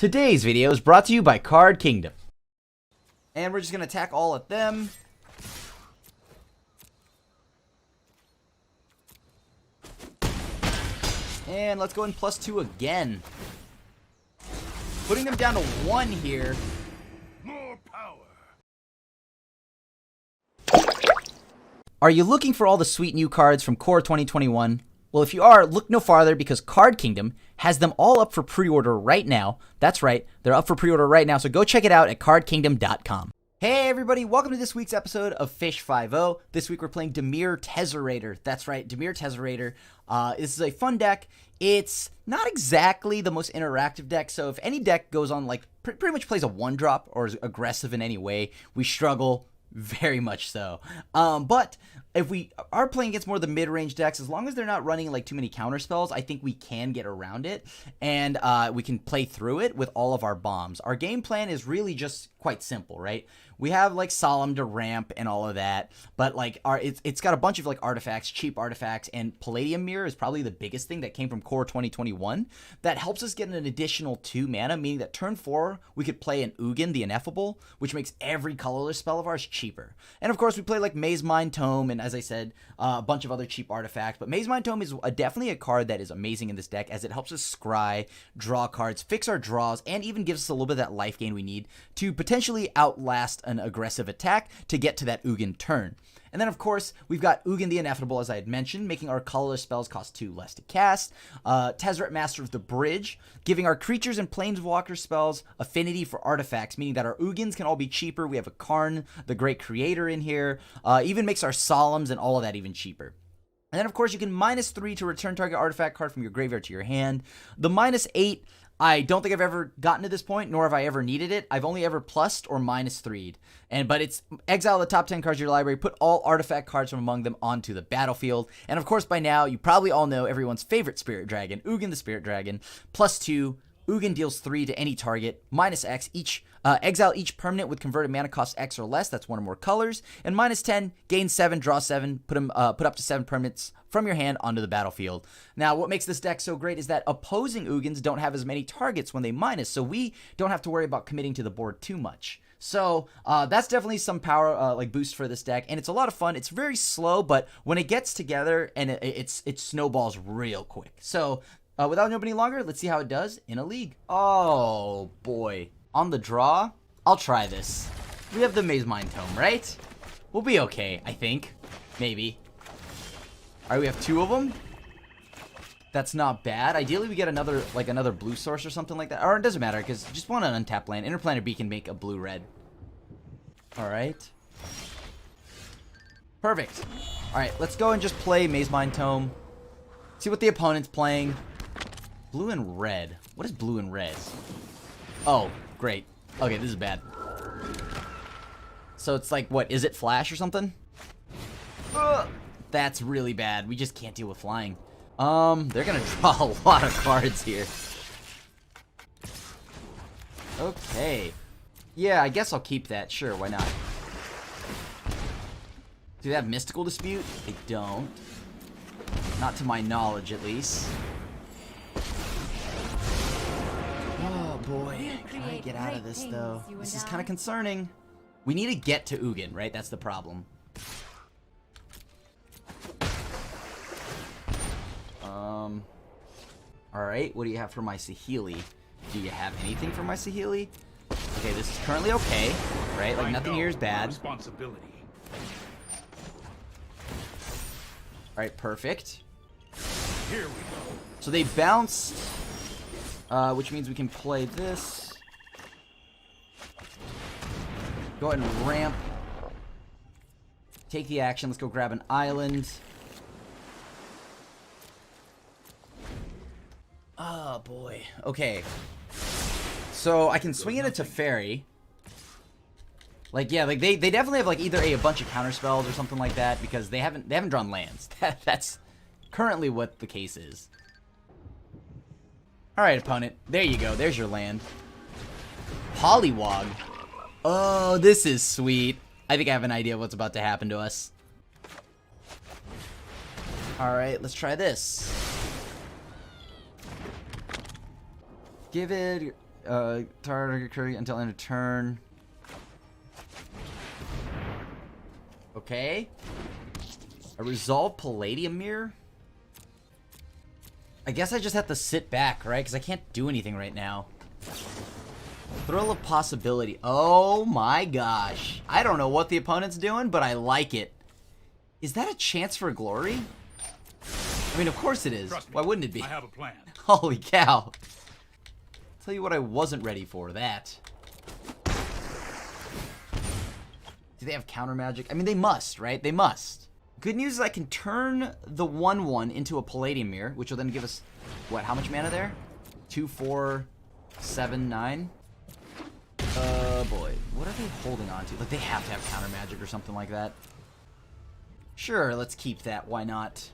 Today's video is brought to you by Card Kingdom. And we're just going to attack all of them. And let's go in +2 again. Putting them down to 1 here. More power. Are you looking for all the sweet new cards from Core 2021? Well, if you are, look no farther because Card Kingdom has them all up for pre-order right now. That's right, they're up for pre-order right now, so go check it out at cardkingdom.com. Hey everybody, welcome to this week's episode of Fish 5-0. This week we're playing Dimir Tezzerator. That's right, Dimir Tezzerator. This is a fun deck. It's not exactly the most interactive deck, so if any deck goes on, like, pretty much plays a 1-drop or is aggressive in any way, we struggle very much so. But if we are playing against more of the mid-range decks, as long as they're not running like too many counter spells, I think we can get around it, and we can play through it with all of our bombs. Our game plan is really just quite simple, right? We have like Solemn to ramp and all of that, but like it's got a bunch of like artifacts, cheap artifacts, and Palladium Mirror is probably the biggest thing that came from Core 2021 that helps us get an additional 2 mana, meaning that turn 4 we could play an Ugin the Ineffable, which makes every colorless spell of ours cheaper. And of course we play like Maze Mind Tome and, as I said, a bunch of other cheap artifacts, but Maze Mind Tome is definitely a card that is amazing in this deck as it helps us scry, draw cards, fix our draws, and even gives us a little bit of that life gain we need to potentially outlast an aggressive attack to get to that Ugin turn. And then, of course, we've got Ugin the Ineffable, as I had mentioned, making our colorless spells cost 2 less to cast. Tezzeret, Master of the Bridge, giving our creatures and planeswalker spells affinity for artifacts, meaning that our Ugins can all be cheaper. We have a Karn, the Great Creator, in here. Even makes our Solemns and all of that even cheaper. And then, of course, you can -3 to return target artifact card from your graveyard to your hand. The -8... I don't think I've ever gotten to this point, nor have I ever needed it. I've only ever plussed or -3'd. But it's exile the top 10 cards of your library, put all artifact cards from among them onto the battlefield. And of course, by now, you probably all know everyone's favorite Spirit Dragon, Ugin the Spirit Dragon. +2, Ugin deals 3 to any target, -X, exile each permanent with converted mana cost X or less, that's 1 or more colors, and -10, gain 7, draw 7, put up to 7 permanents from your hand onto the battlefield. Now, what makes this deck so great is that opposing Ugins don't have as many targets when they minus, so we don't have to worry about committing to the board too much. So that's definitely some power like boost for this deck, and it's a lot of fun. It's very slow, but when it gets together, and it snowballs real quick. So without no any longer, let's see how it does in a league. Oh boy, on the draw, I'll try this. We have the Maze Mind Tome, right? We'll be okay, I think, maybe. All right, we have 2 of them. That's not bad. Ideally, we get another blue source or something like that. Or it doesn't matter, because just want an untapped land. Interplanar Beacon make a blue-red. All right. Perfect. All right, let's go and just play Maze Mind Tome. See what the opponent's playing. Blue and red. What is blue and red? Oh, great. Okay, this is bad. So it's like, what, is it flash or something? Ugh. That's really bad. We just can't deal with flying. They're gonna draw a lot of cards here. Okay. Yeah, I guess I'll keep that. Sure, why not? Do they have Mystical Dispute? They don't. Not to my knowledge, at least. Oh, boy. Can I get out of this, though? This is kind of concerning. We need to get to Ugin, right? That's the problem. Alright, what do you have for my Saheeli? Do you have anything for my Saheeli? Okay, this is currently okay, right? Like, nothing here is bad. Alright, perfect. Here we go. So they bounced, which means we can play this. Go ahead and ramp. Take the action. Let's go grab an island. Oh, boy. Okay. So, I can swing it into Fairy. Like, yeah, like, they definitely have, like, either a bunch of counter spells or something like that, because they haven't drawn lands. That's currently what the case is. Alright, opponent. There you go. There's your land. Pollywog. Oh, this is sweet. I think I have an idea of what's about to happen to us. Alright, let's try this. Give it Target occurring until end of turn. Okay. A resolve Palladium Mirror? I guess I just have to sit back, right? Because I can't do anything right now. Thrill of Possibility. Oh my gosh. I don't know what the opponent's doing, but I like it. Is that a chance for glory? I mean, of course it is. Why wouldn't it be? I have a plan. Holy cow. Tell you what I wasn't ready for, that. Do they have counter magic? I mean, they must, right? They must. Good news is I can turn the 1/1 into a Palladium Mirror, which will then give us, what, how much mana there? 2, 4, 7, 9? Boy. What are they holding on to? Like, they have to have counter magic or something like that. Sure, let's keep that. Why not?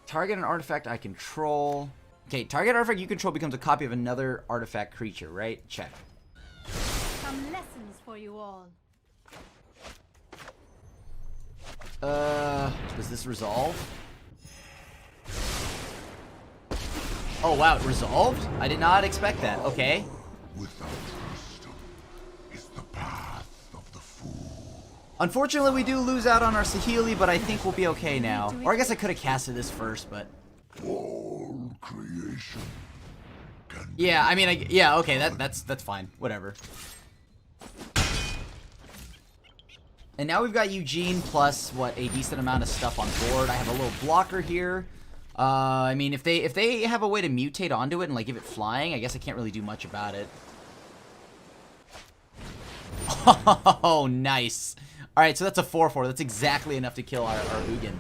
Target an artifact I control. Okay, target artifact you control becomes a copy of another artifact creature, right? Check. Some lessons for you all. Does this resolve? Oh wow, it resolved? I did not expect that. Okay. Without wisdom is the path of the fool. Unfortunately, we do lose out on our Saheeli, but I think we'll be okay now. Or I guess I could have casted this first, but... All creation can yeah, I mean, yeah, okay, that's fine. Whatever. And now we've got Eugene plus, what, a decent amount of stuff on board. I have a little blocker here. I mean, if they have a way to mutate onto it and, like, give it flying, I guess I can't really do much about it. Oh, nice. Alright, so that's a 4/4. That's exactly enough to kill our Ugin.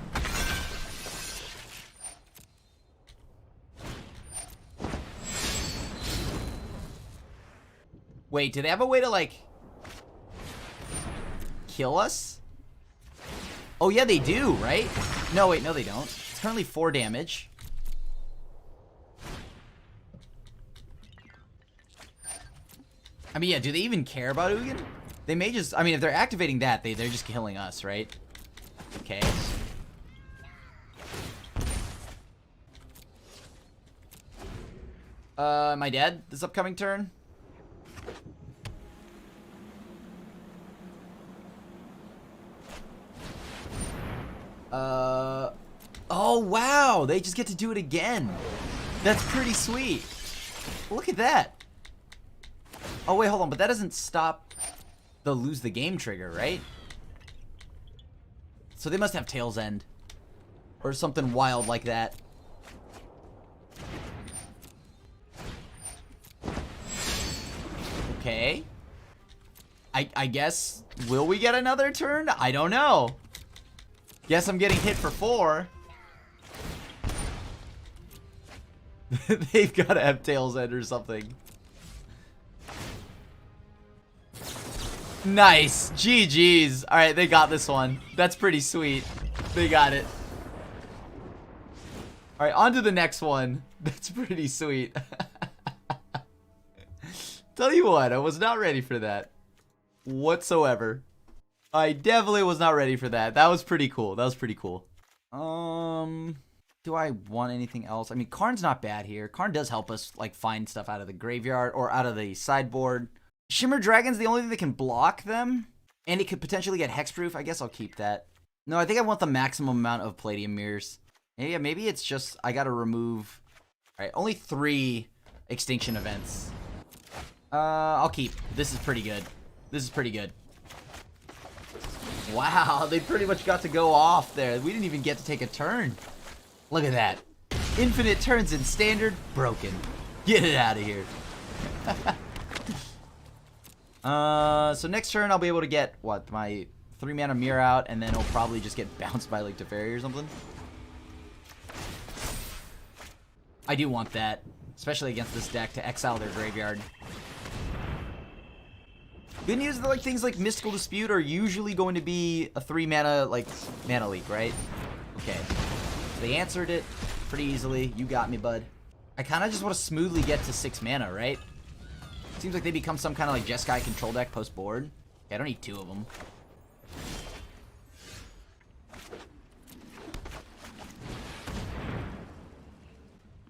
Wait, do they have a way to, like, kill us? Oh, yeah, they do, right? No, wait, no, they don't. It's currently 4 damage. I mean, yeah, do they even care about Ugin? They may just... I mean, if they're activating that, they're just killing us, right? Okay. Am I dead this upcoming turn? Oh, wow! They just get to do it again. That's pretty sweet. Look at that. Oh, wait, hold on. But that doesn't stop the lose the game trigger, right? So they must have Tail's End. Or something wild like that. Okay. I guess... Will we get another turn? I don't know. Guess I'm getting hit for 4. They've got to have Tail's End or something. Nice. GG's. Alright, they got this one. That's pretty sweet. They got it. Alright, on to the next one. That's pretty sweet. Tell you what, I was not ready for that. Whatsoever. I definitely was not ready for that. That was pretty cool. That was pretty cool. Do I want anything else? I mean, Karn's not bad here. Karn does help us, like, find stuff out of the graveyard or out of the sideboard. Shimmer Dragon's the only thing that can block them. And it could potentially get hexproof. I guess I'll keep that. No, I think I want the maximum amount of Palladium Mirrors. Yeah, maybe it's just I gotta remove... Alright, only 3 extinction events. I'll keep. This is pretty good. This is pretty good. Wow, they pretty much got to go off there. We didn't even get to take a turn. Look at that. Infinite turns in Standard, broken. Get it out of here. So next turn I'll be able to get, what, my 3 mana mirror out, and then it'll probably just get bounced by, like, Teferi or something. I do want that, especially against this deck, to exile their graveyard. Good news is that, like, things like Mystical Dispute are usually going to be a 3 mana, like, mana leak, right? Okay. They answered it pretty easily. You got me, bud. I kind of just want to smoothly get to 6 mana, right? Seems like they become some kind of, like, Jeskai control deck post-board. Okay, I don't need 2 of them.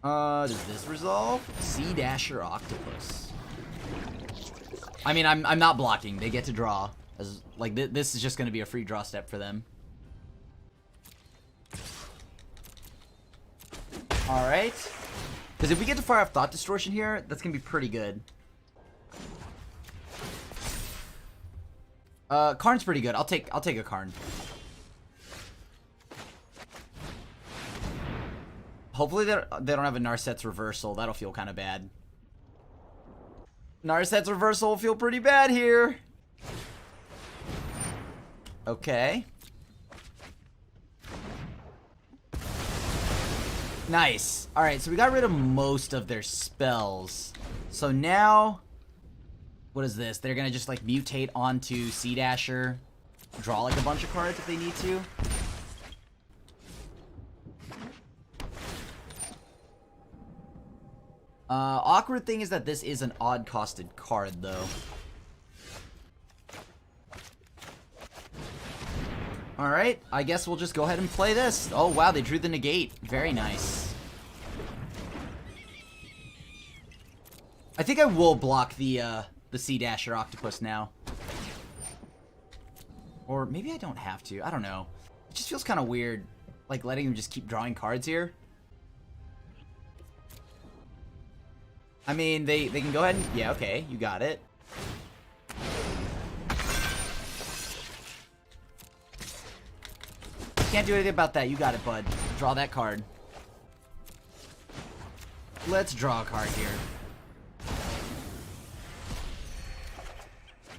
Does this resolve? Sea Dasher Octopus. I mean, I'm not blocking. They get to draw. As like this is just going to be a free draw step for them. All right. Because if we get to fire off Thought Distortion here, that's going to be pretty good. Karn's pretty good. I'll take a Karn. Hopefully they don't have a Narset's Reversal. That'll feel kind of bad. Narset's Reversal will feel pretty bad here. Okay. Nice. Alright, so we got rid of most of their spells. So now, what is this? They're gonna just like mutate onto Sea Dasher, draw like a bunch of cards if they need to. Awkward thing is that this is an odd costed card though. Alright, I guess we'll just go ahead and play this. Oh wow, they drew the negate. Very nice. I think I will block the Sea Dasher Octopus now. Or maybe I don't have to. I don't know. It just feels kind of weird, like letting them just keep drawing cards here. I mean, they can go ahead and... Yeah, okay, you got it. Can't do anything about that. You got it, bud. Draw that card. Let's draw a card here.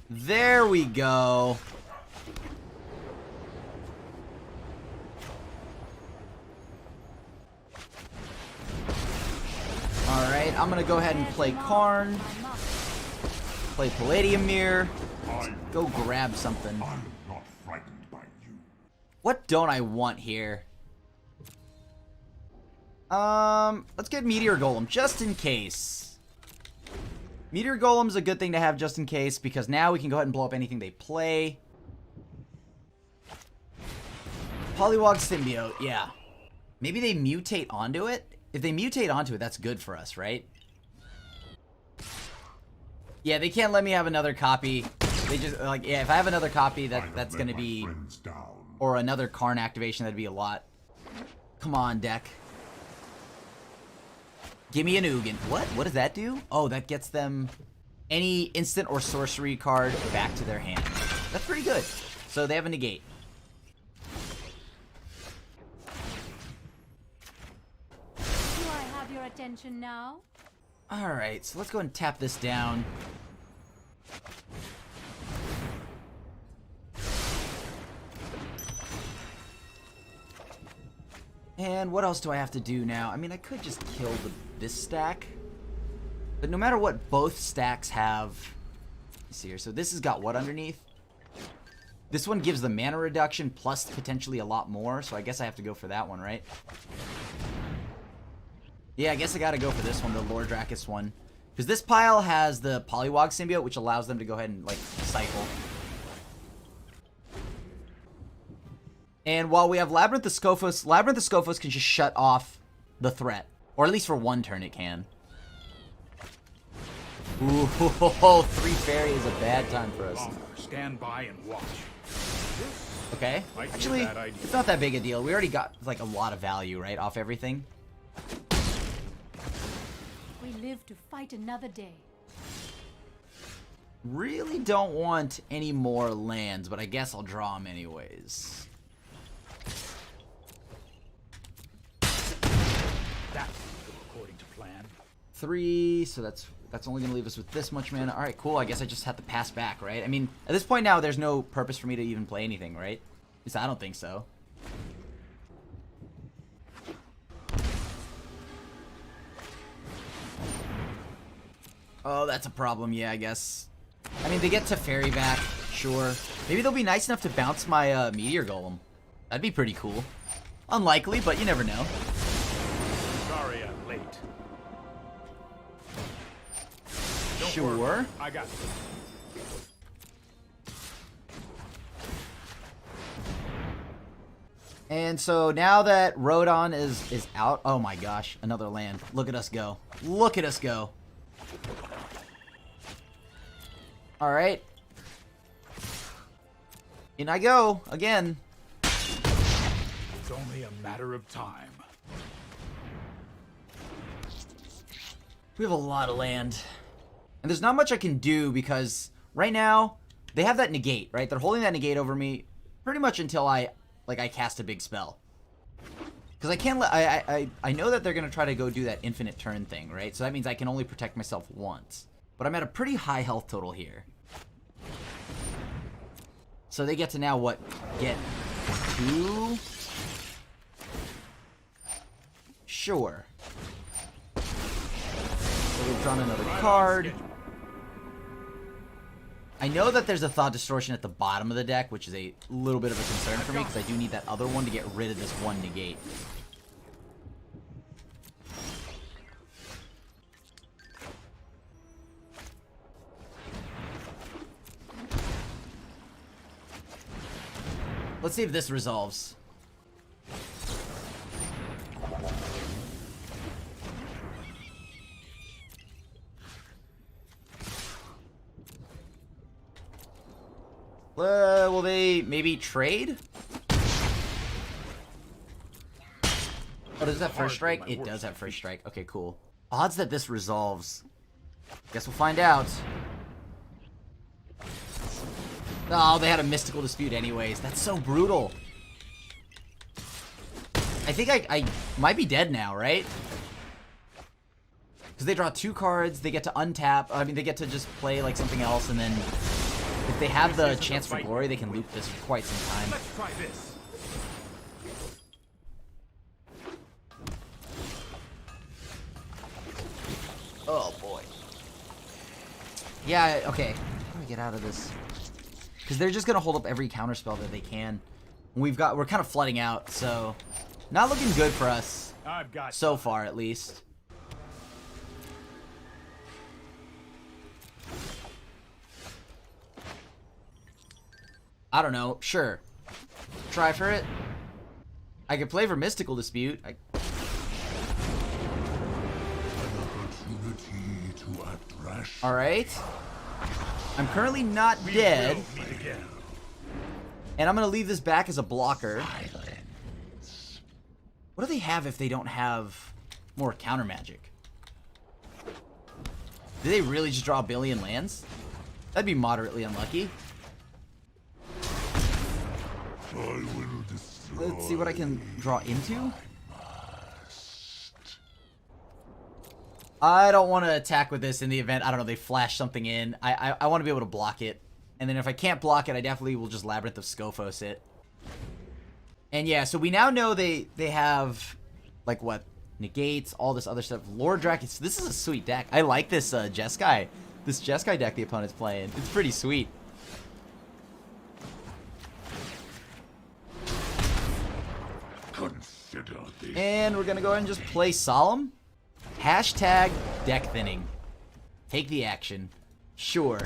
There we go. Alright, I'm gonna go ahead and play Karn. Play Palladium Mirror. Let's go grab something. I'm not frightened by you. What don't I want here? Let's get Meteor Golem, just in case. Meteor Golem's a good thing to have just in case, because now we can go ahead and blow up anything they play. Polywog Symbiote, yeah. Maybe they mutate onto it? If they mutate onto it, that's good for us, right? Yeah, they can't let me have another copy. They just, like, yeah, if I have another copy, that's gonna be... Or another Karn activation, that'd be a lot. Come on, deck. Give me an Ugin. What? What does that do? Oh, that gets them any instant or sorcery card back to their hand. That's pretty good. So they have a negate. Do I have your attention now? Alright, so let's go and tap this down. And what else do I have to do now? I mean, I could just kill this stack. But no matter what both stacks have... Let's see here. So this has got what underneath? This one gives the mana reduction plus potentially a lot more. So I guess I have to go for that one, right? Yeah, I guess I gotta go for this one, the Lord Drakis one. Because this pile has the Polywog Symbiote, which allows them to go ahead and, like, cycle. And while we have Labyrinth of Scophos can just shut off the threat. Or at least for one turn it can. Ooh, 3 fairy is a bad time for us. Stand by and watch. Okay. Actually, it's not that big a deal. We already got, like, a lot of value, right, off everything. We live to fight another day. Really don't want any more lands, but I guess I'll draw them anyways. That's according to plan. 3, so that's only gonna leave us with this much mana. Alright, cool. I guess I just have to pass back, right? I mean, at this point now, there's no purpose for me to even play anything, right? At least I don't think so. Oh, that's a problem, yeah, I guess. I mean, they get Teferi back, sure. Maybe they'll be nice enough to bounce my Meteor Golem. That'd be pretty cool. Unlikely, but you never know. Sorry I'm late. Don't Sure. worry, I got you. And so now that Rodon is out, oh my gosh, another land. Look at us go. Look at us go. All right. In I go again. It's only a matter of time. We have a lot of land. And there's not much I can do because right now they have that negate, right? They're holding that negate over me pretty much until I cast a big spell. Because I can't let I know that they're gonna try to go do that infinite turn thing, right? So that means I can only protect myself once. But I'm at a pretty high health total here. So they get to now what? Get 2? Sure. So we've drawn another card. I know that there's a Thought Distortion at the bottom of the deck, which is a little bit of a concern for me, because I do need that other one to get rid of this one negate. Let's see if this resolves. Will they maybe trade? Oh, does that first strike? It does have first strike. Okay, cool. Odds that this resolves. Guess we'll find out. Oh, they had a mystical dispute anyways. That's so brutal. I think I might be dead now, right? Because they draw 2 cards, they get to untap. I mean, they get to just play like something else, and then if they have the chance for glory, they can loop this for quite some time. Let's try this. Oh boy. Yeah, okay. How do we get out of this? Because they're just gonna hold up every counterspell that they can. We're kind of flooding out, so not looking good for us I've got so far, at least. I don't know. Sure, try for it. I could play for Mystical Dispute. An opportunity to act rash. All right. I'm currently not We dead. will meet again. And I'm going to leave this back as a blocker. Silence. What do they have if they don't have more counter magic? Do they really just draw a billion lands? That'd be moderately unlucky. I will destroy. Let's see what I can draw into. I don't want to attack with this in the event, I don't know, they flash something in. I want to be able to block it. And then if I can't block it, I definitely will just Labyrinth of Scophos it. And yeah, so we now know they have, like, what? Negates, all this other stuff. Lord Drakus. This is a sweet deck. I like this Jeskai. This Jeskai deck the opponent's playing. It's pretty sweet. Consider this. And we're going to go ahead and just play Solemn. Hashtag deck thinning. Take the action. Sure.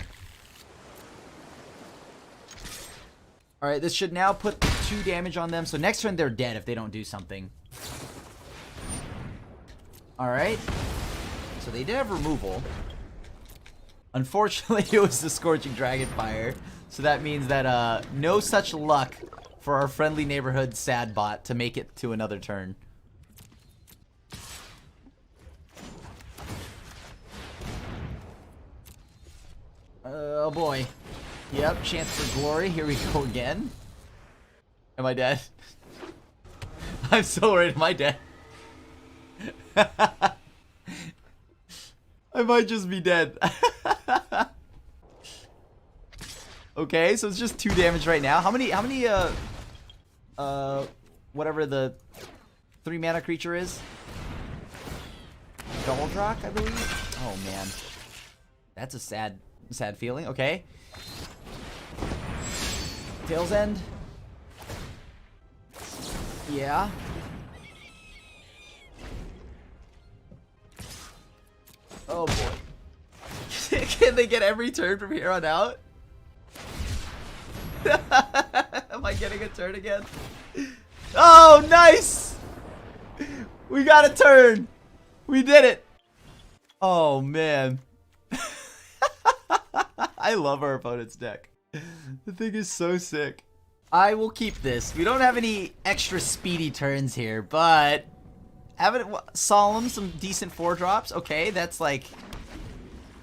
Alright, this should now put 2 damage on them. So next turn they're dead if they don't do something. Alright. So they did have removal. Unfortunately, it was the Scorching Dragonfire. So that means that no such luck for our friendly neighborhood sad bot to make it to another turn. Oh boy. Yep, chance for glory. Here we go again. Am I dead? I'm so worried. Am I dead? I might just be dead. Okay, so it's just 2 damage right now. How many whatever the 3 mana creature is? Goldrock, I believe? Oh man. That's a sad feeling. Okay. Tail's End. Yeah. Oh boy. Can they get every turn from here on out? Am I getting a turn again? Oh, nice! We got a turn. We did it. Oh, man. I love our opponent's deck. The thing is so sick. I will keep this. We don't have any extra speedy turns here, but having Solemn, some decent 4-drops. Okay, that's like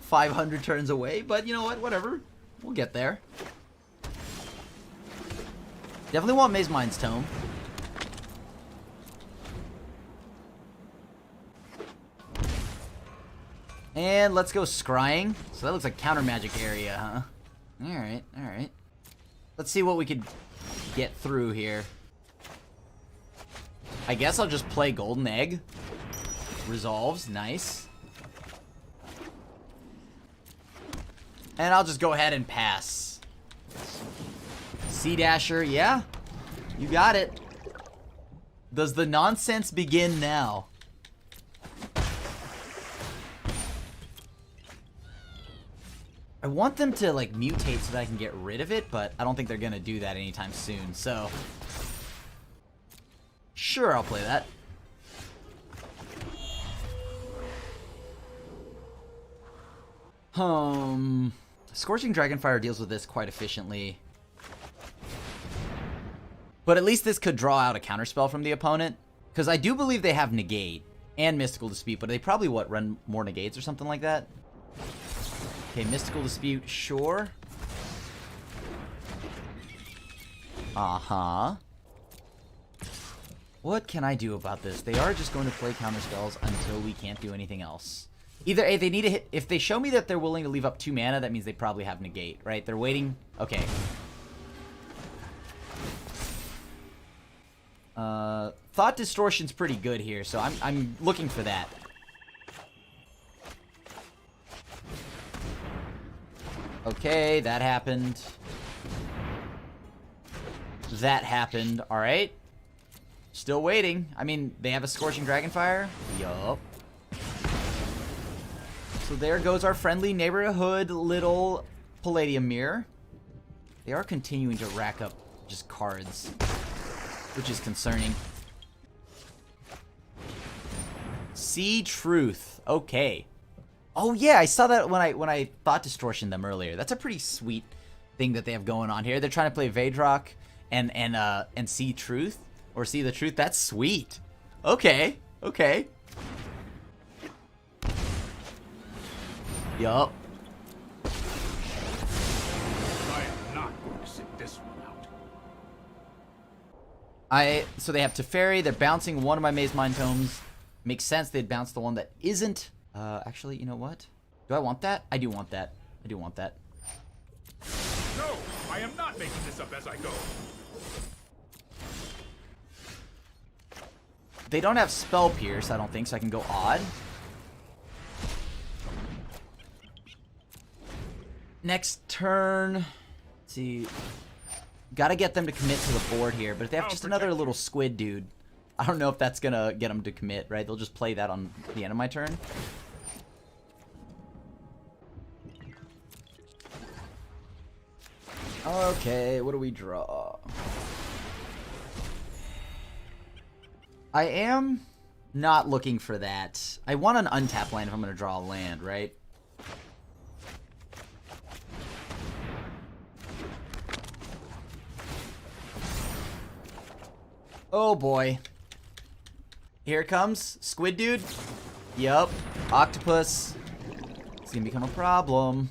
500 turns away, but you know what? Whatever. We'll get there. Definitely want Maze Mind's Tome. And let's go Scrying. So that looks like counter magic area, huh? Alright, alright. Let's see what we could get through here. I guess I'll just play Golden Egg. Resolves, nice. And I'll just go ahead and pass. Sea Dasher, yeah. You got it. Does the nonsense begin now? I want them to like mutate so that I can get rid of it, but I don't think they're gonna do that anytime soon, so sure, I'll play that. Scorching Dragonfire deals with this quite efficiently. But at least this could draw out a counterspell from the opponent. Because I do believe they have Negate and Mystical Dispute, but they probably, what, run more Negates or something like that? Okay, Mystical Dispute, sure. Uh-huh. What can I do about this? They are just going to play counterspells until we can't do anything else. Either A, they need to hit... If they show me that they're willing to leave up 2 mana, that means they probably have Negate, right? They're waiting... Okay. Thought Distortion's pretty good here, so I'm looking for that. Okay, that happened. That happened. Alright. Still waiting. I mean, they have a Scorching Dragonfire. Yup. So there goes our friendly neighborhood little Palladium Mirror. They are continuing to rack up just cards, which is concerning. See Truth. Okay. Oh yeah, I saw that when I Thought Distortion them earlier. That's a pretty sweet thing that they have going on here. They're trying to play Vadrock and See Truth or See the Truth. That's sweet. Okay. Okay. Yup. I am not going to sit this one out. So they have Teferi. They're bouncing one of my Maze Mind Tomes. Makes sense they'd bounce the one that isn't. Actually, you know what? Do I want that? I do want that. I do want that. No, I am not making this up as I go. They don't have Spell Pierce, I don't think, so I can go Odd. Next turn. Let's see. Gotta get them to commit to the board here, but if they have just another little squid dude, I don't know if that's gonna get them to commit, right? They'll just play that on the end of my turn. Okay, what do we draw? I am not looking for that. I want an untap land if I'm gonna draw a land, right? Oh boy. Here it comes. Squid dude. Yup. Octopus. It's gonna become a problem.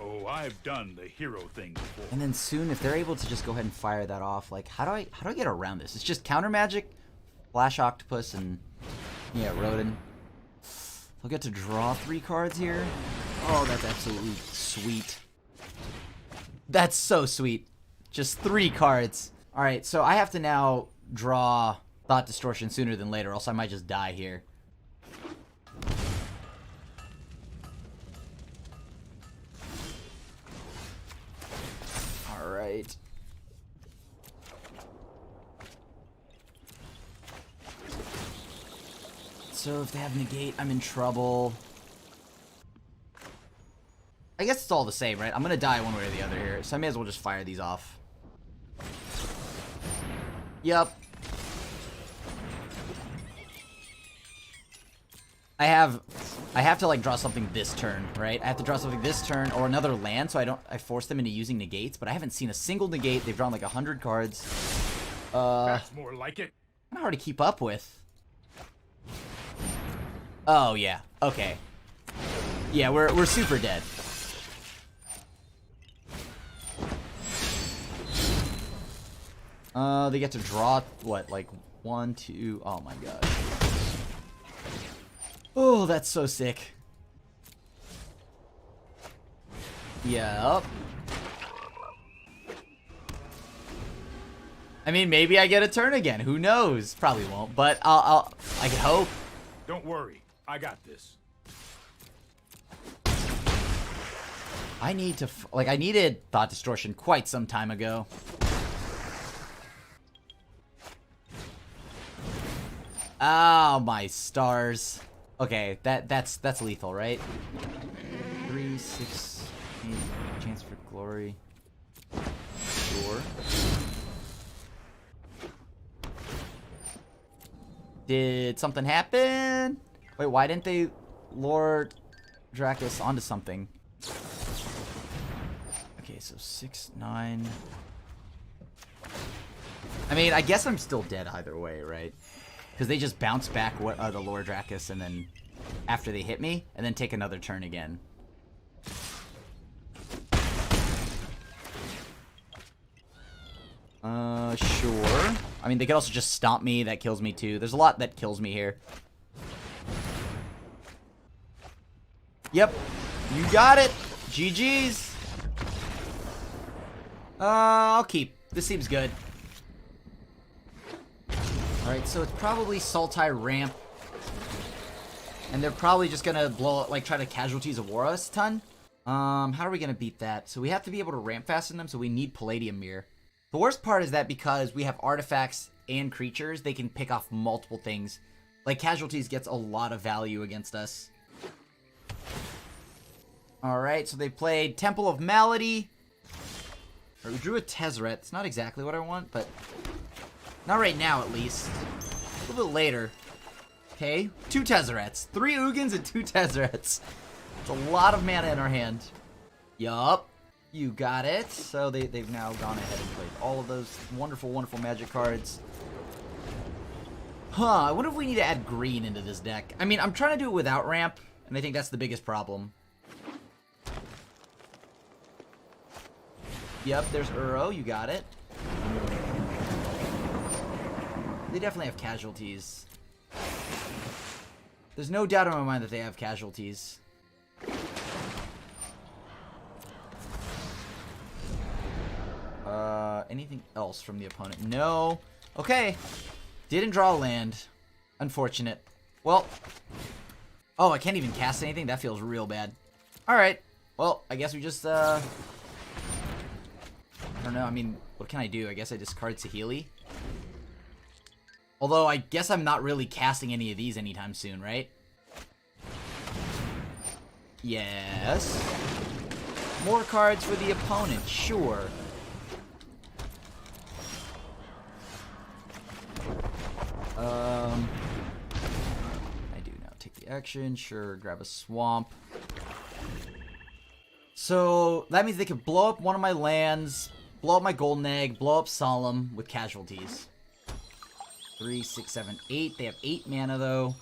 Oh, I've done the hero thing before. And then soon, if they're able to just go ahead and fire that off, like how do I get around this? It's just counter magic, flash octopus, and yeah, Rodin. I'll get to draw 3 cards here. Oh, that's absolutely sweet. That's so sweet. Just 3 cards. All right, so I have to now draw Thought Distortion sooner than later, else I might just die here. All right. So if they have Negate, I'm in trouble. I guess it's all the same, right? I'm gonna die one way or the other here, so I may as well just fire these off. Yup. I have to like draw something this turn, right? I have to draw something this turn or another land, so I force them into using negates, but I haven't seen a single negate. They've drawn like 100 cards. That's more like it. Kind of hard to keep up with. Oh yeah. Okay. Yeah, we're super dead. They get to draw what, like 1, 2. Oh my god. Oh, that's so sick. Yep. I mean, maybe I get a turn again. Who knows? Probably won't, but I can hope. Don't worry, I got this. I need to, I needed Thought Distortion quite some time ago. Oh, my stars. Okay, that's lethal, right? 3, 6, 8, chance for glory. Sure. Did something happen? Wait, why didn't they lure Dracus onto something? Okay, so 6, 9. I mean, I guess I'm still dead either way, right? Because they just bounce back the Lord Dracus and then after they hit me, and then take another turn again. Sure. I mean, they could also just stomp me. That kills me too. There's a lot that kills me here. Yep. You got it. GG's. I'll keep. This seems good. Alright, so it's probably Sultai ramp. And they're probably just gonna blow, like, try to casualties of War us a ton. How are we gonna beat that? So we have to be able to ramp fasten them, so we need Palladium Mirror. The worst part is that because we have artifacts and creatures, they can pick off multiple things. Like, casualties gets a lot of value against us. Alright, so they played Temple of Malady. Or we drew a Tezzeret. It's not exactly what I want, but not right now, at least. A little bit later. Okay, 2 Tezzerets. 3 Ugins and 2 Tezzerets. It's a lot of mana in our hand. Yup. You got it. So they've now gone ahead and played all of those wonderful, wonderful magic cards. Huh, I wonder if we need to add green into this deck. I mean, I'm trying to do it without ramp, and I think that's the biggest problem. Yep, there's Uro. You got it. They definitely have casualties. There's no doubt in my mind that they have casualties. Anything else from the opponent? No. Okay. Didn't draw a land. Unfortunate. Well. Oh, I can't even cast anything? That feels real bad. Alright. Well, I guess we just, I don't know. I mean, what can I do? I guess I discard Saheeli. Although, I guess I'm not really casting any of these anytime soon, right? Yes. More cards for the opponent, sure. I do now take the action, sure, grab a swamp. So, that means they can blow up one of my lands, blow up my golden egg, blow up Solemn with casualties. 3, 6, 7, 8. They have 8 mana, though.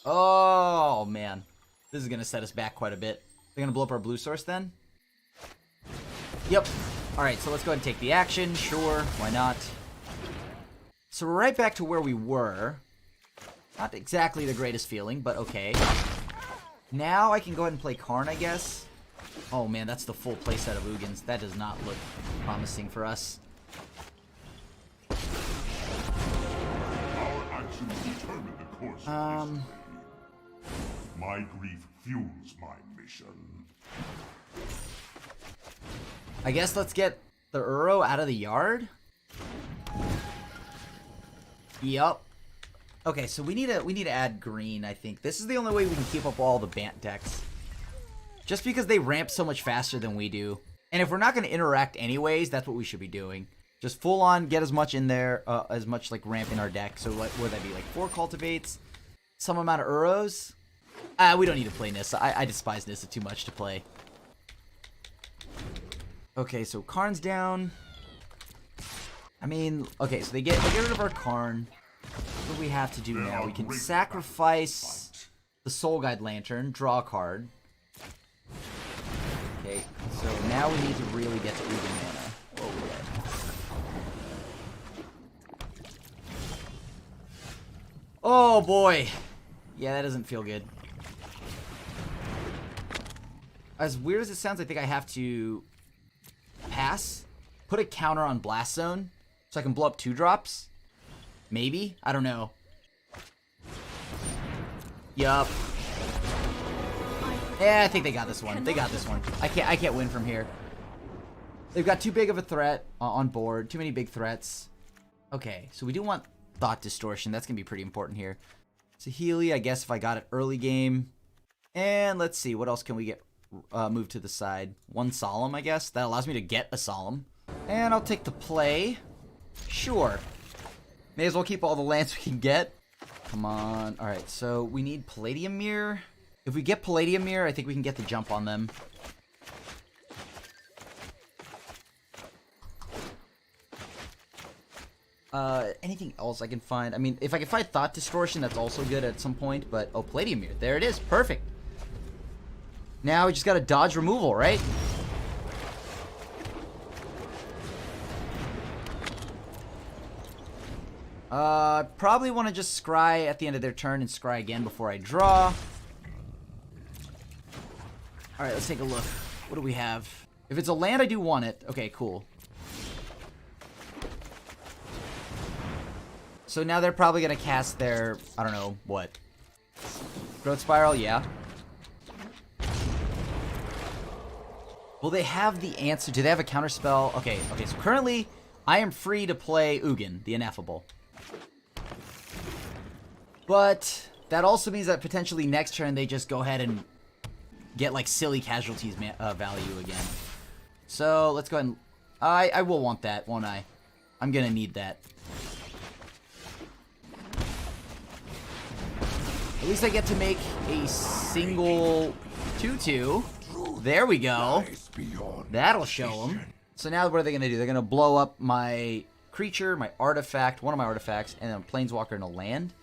Oh, man. This is going to set us back quite a bit. They're going to blow up our blue source, then? Yep. Alright, so let's go ahead and take the action. Sure, why not? So we're right back to where we were. Not exactly the greatest feeling, but okay. Now I can go ahead and play Karn, I guess. Oh man, that's the full playset of Ugins. That does not look promising for us. Our actions determine the course of history. My grief fuels my mission. I guess let's get the Uro out of the yard. Yup. Okay, so we need to add green, I think. This is the only way we can keep up all the Bant decks. Just because they ramp so much faster than we do. And if we're not going to interact anyways, that's what we should be doing. Just full on get as much in there, as much like ramp in our deck. So what would that be, like 4 cultivates, some amount of Uros? We don't need to play Nissa. I despise Nissa too much to play. Okay, so Karn's down. I mean, okay, so they get rid of our Karn. What do we have to do now? We can sacrifice the Soul Guide Lantern, draw a card. Okay, so now we need to really get to Ugin mana. Oh, yeah. Oh, boy. Yeah, that doesn't feel good. As weird as it sounds, I think I have to pass. Put a counter on Blast Zone so I can blow up 2-drops. Maybe? I don't know. Yup. Yeah, I think they got this one. They got this one. I can't win from here. They've got too big of a threat on board. Too many big threats. Okay, so we do want Thought Distortion. That's going to be pretty important here. Saheeli, I guess if I got it early game. And let's see, what else can we get moved to the side? 1 Solemn, I guess. That allows me to get a Solemn. And I'll take the play. Sure. May as well keep all the lands we can get. Come on. Alright, so we need Palladium Mirror. If we get Palladium Mirror, I think we can get the jump on them. Anything else I can find? I mean, if I can find Thought Distortion, that's also good at some point. But, oh, Palladium Mirror. There it is. Perfect. Now we just gotta dodge removal, right? Probably want to just scry at the end of their turn and scry again before I draw. Alright, let's take a look. What do we have? If it's a land, I do want it. Okay, cool. So now they're probably going to cast their, I don't know, what? Growth Spiral? Yeah. Will they have the answer? Do they have a counterspell? Okay, so currently I am free to play Ugin, the Ineffable. But that also means that potentially next turn they just go ahead and get like silly casualties value again. So let's go ahead and... I will want that, won't I? I'm gonna need that. At least I get to make a single 2/2. There we go. That'll show them. So now what are they gonna do? They're gonna blow up my creature, my artifact, one of my artifacts, and then a planeswalker and a land.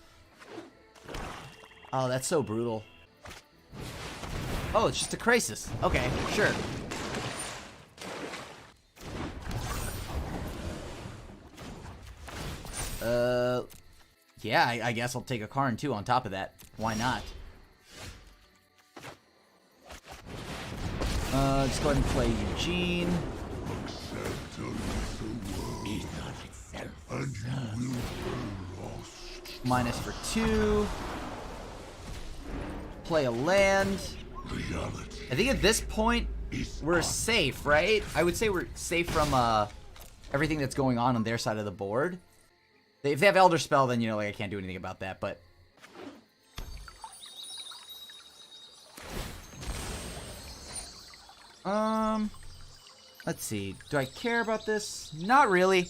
Oh, that's so brutal. Oh, it's just a crisis. Okay, sure. Yeah, I guess I'll take a Karn too on top of that. Why not? Just go ahead and play Eugene. Minus for 2. Play a land. I think at this point, we're safe, right? I would say we're safe from everything that's going on their side of the board. If they have Elder Spell, then, you know, like I can't do anything about that, but... Let's see. Do I care about this? Not really.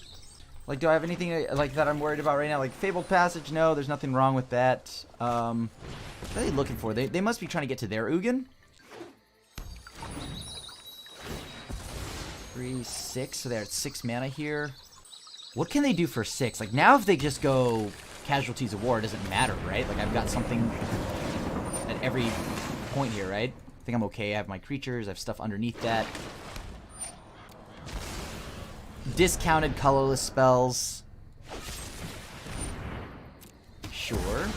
Like, do I have anything like that I'm worried about right now? Like, Fabled Passage? No, there's nothing wrong with that. What are they looking for? They must be trying to get to their Ugin. 3, 6. So they're at 6 mana here. What can they do for 6? Like, now if they just go Casualties of War, it doesn't matter, right? Like, I've got something at every point here, right? I think I'm okay. I have my creatures. I have stuff underneath that. Discounted colorless spells. Sure.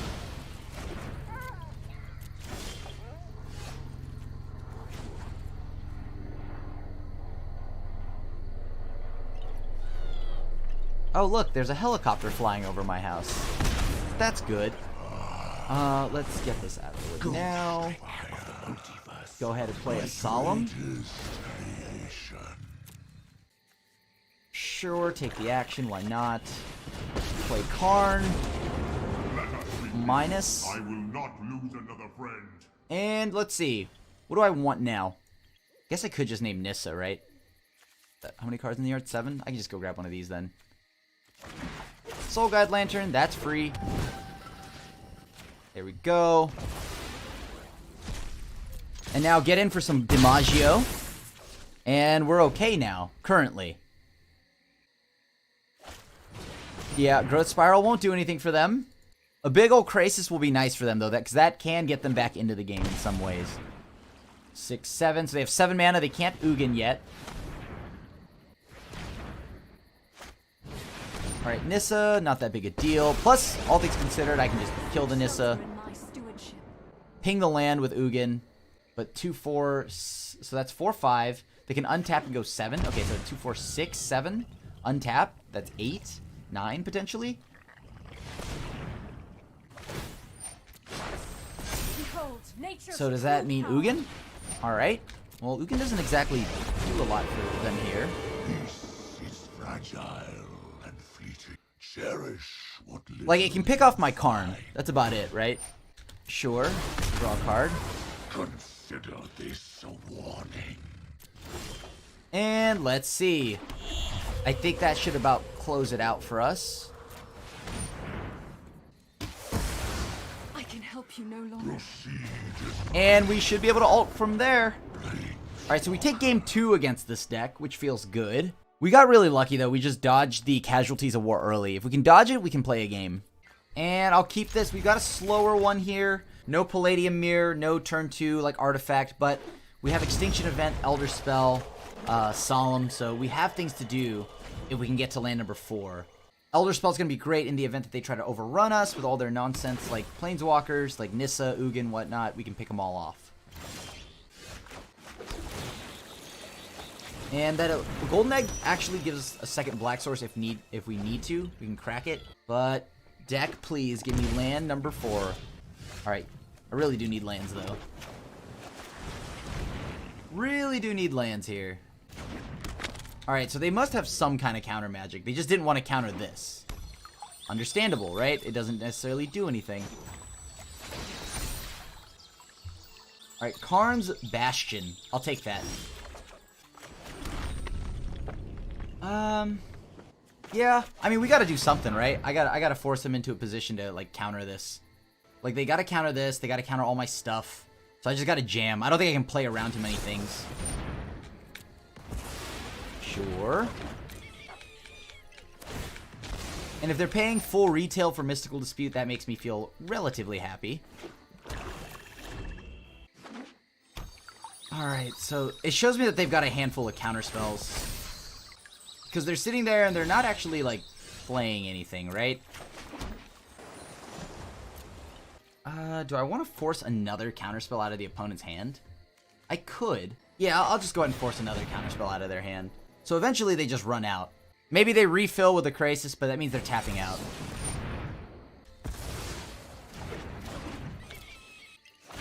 Oh, look, there's a helicopter flying over my house. That's good. Let's get this out of the way now. Go ahead and play a Solemn. Sure, take the action, why not? Play Karn. Minus. I will not lose another friend. And let's see. What do I want now? Guess I could just name Nissa, right? How many cards in the yard? 7? I can just go grab one of these then. Soul Guide Lantern, that's free. There we go. And now get in for some DiMaggio. And we're okay now, currently. Yeah, Growth Spiral won't do anything for them. A big old Crisis will be nice for them, though, because that can get them back into the game in some ways. 6, 7, so they have 7 mana. They can't Ugin yet. Alright, Nissa, not that big a deal. Plus, all things considered, I can just kill the Nissa. Ping the land with Ugin. But 2, 4, so that's 4, 5. They can untap and go 7. Okay, so 2, 4, 6, 7. Untap, that's 8, 9 potentially. So does that mean Ugin? Alright. Well, Ugin doesn't exactly do a lot for them here. This is fragile and fleeting. Cherish what lives. Like, it can pick off my Karn. That's about it, right? Sure. Draw a card. Consider this a warning. And let's see. I think that should about close it out for us. I can help you no longer. And we should be able to ult from there. Alright, so we take game 2 against this deck, which feels good. We got really lucky, though. We just dodged the Casualties of War early. If we can dodge it, we can play a game. And I'll keep this. We've got a slower one here. No Palladium Mirror, no turn 2, like, Artifact, but we have Extinction Event, Elder Spell, Solemn, so we have things to do if we can get to land number 4. Elder Spell's gonna be great in the event that they try to overrun us with all their nonsense, like Planeswalkers, like Nissa, Ugin, whatnot. We can pick them all off. And that Golden Egg actually gives us a second black source if we need to. We can crack it. But deck, please give me land number 4. Alright. I really do need lands, though. Really do need lands here. Alright, so they must have some kind of counter magic. They just didn't want to counter this. Understandable, right? It doesn't necessarily do anything. Alright, Karn's Bastion. I'll take that. Yeah. I mean, we gotta do something, right? I gotta force them into a position to, like, counter this. Like, they gotta counter this. They gotta counter all my stuff. So I just gotta jam. I don't think I can play around too many things. Sure. And if they're paying full retail for Mystical Dispute, that makes me feel relatively happy. Alright, so it shows me that they've got a handful of counter spells. Because they're sitting there and they're not actually, like, playing anything, right? Do I want to force another counterspell out of the opponent's hand? I could. Yeah, I'll just go ahead and force another counterspell out of their hand. So eventually they just run out. Maybe they refill with a Crisis, but that means they're tapping out.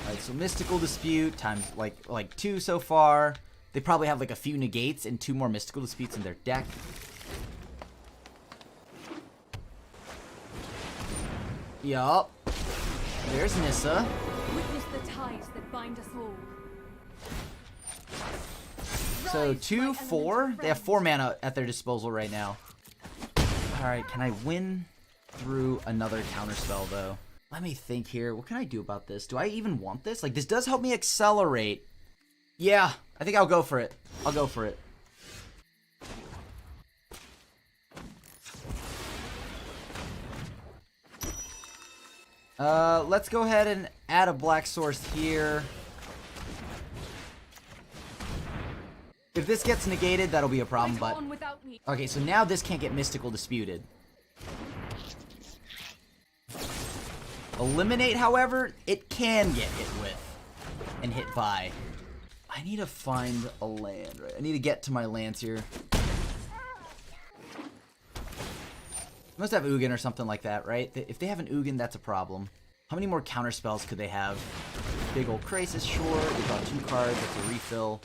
Alright, so Mystical Dispute times like 2 so far. They probably have like a few negates and 2 more Mystical Disputes in their deck. Yup. There's Nissa. Witness the ties that bind us all. So 2, 4. They have 4 mana at their disposal right now. Alright, can I win through another counterspell though? Let me think here. What can I do about this? Do I even want this? Like, this does help me accelerate. Yeah, I think I'll go for it. I'll go for it. Let's go ahead and add a black source here. If this gets negated, that'll be a problem, but... Okay, so now this can't get Mystical Disputed. Eliminate, however, it can get hit with. And hit by. I need to find a land, right? I need to get to my lands here. Must have Ugin or something like that, right? If they have an Ugin, that's a problem. How many more counter spells could they have? Big old Crisis, sure. We draw 2 cards. That's a refill.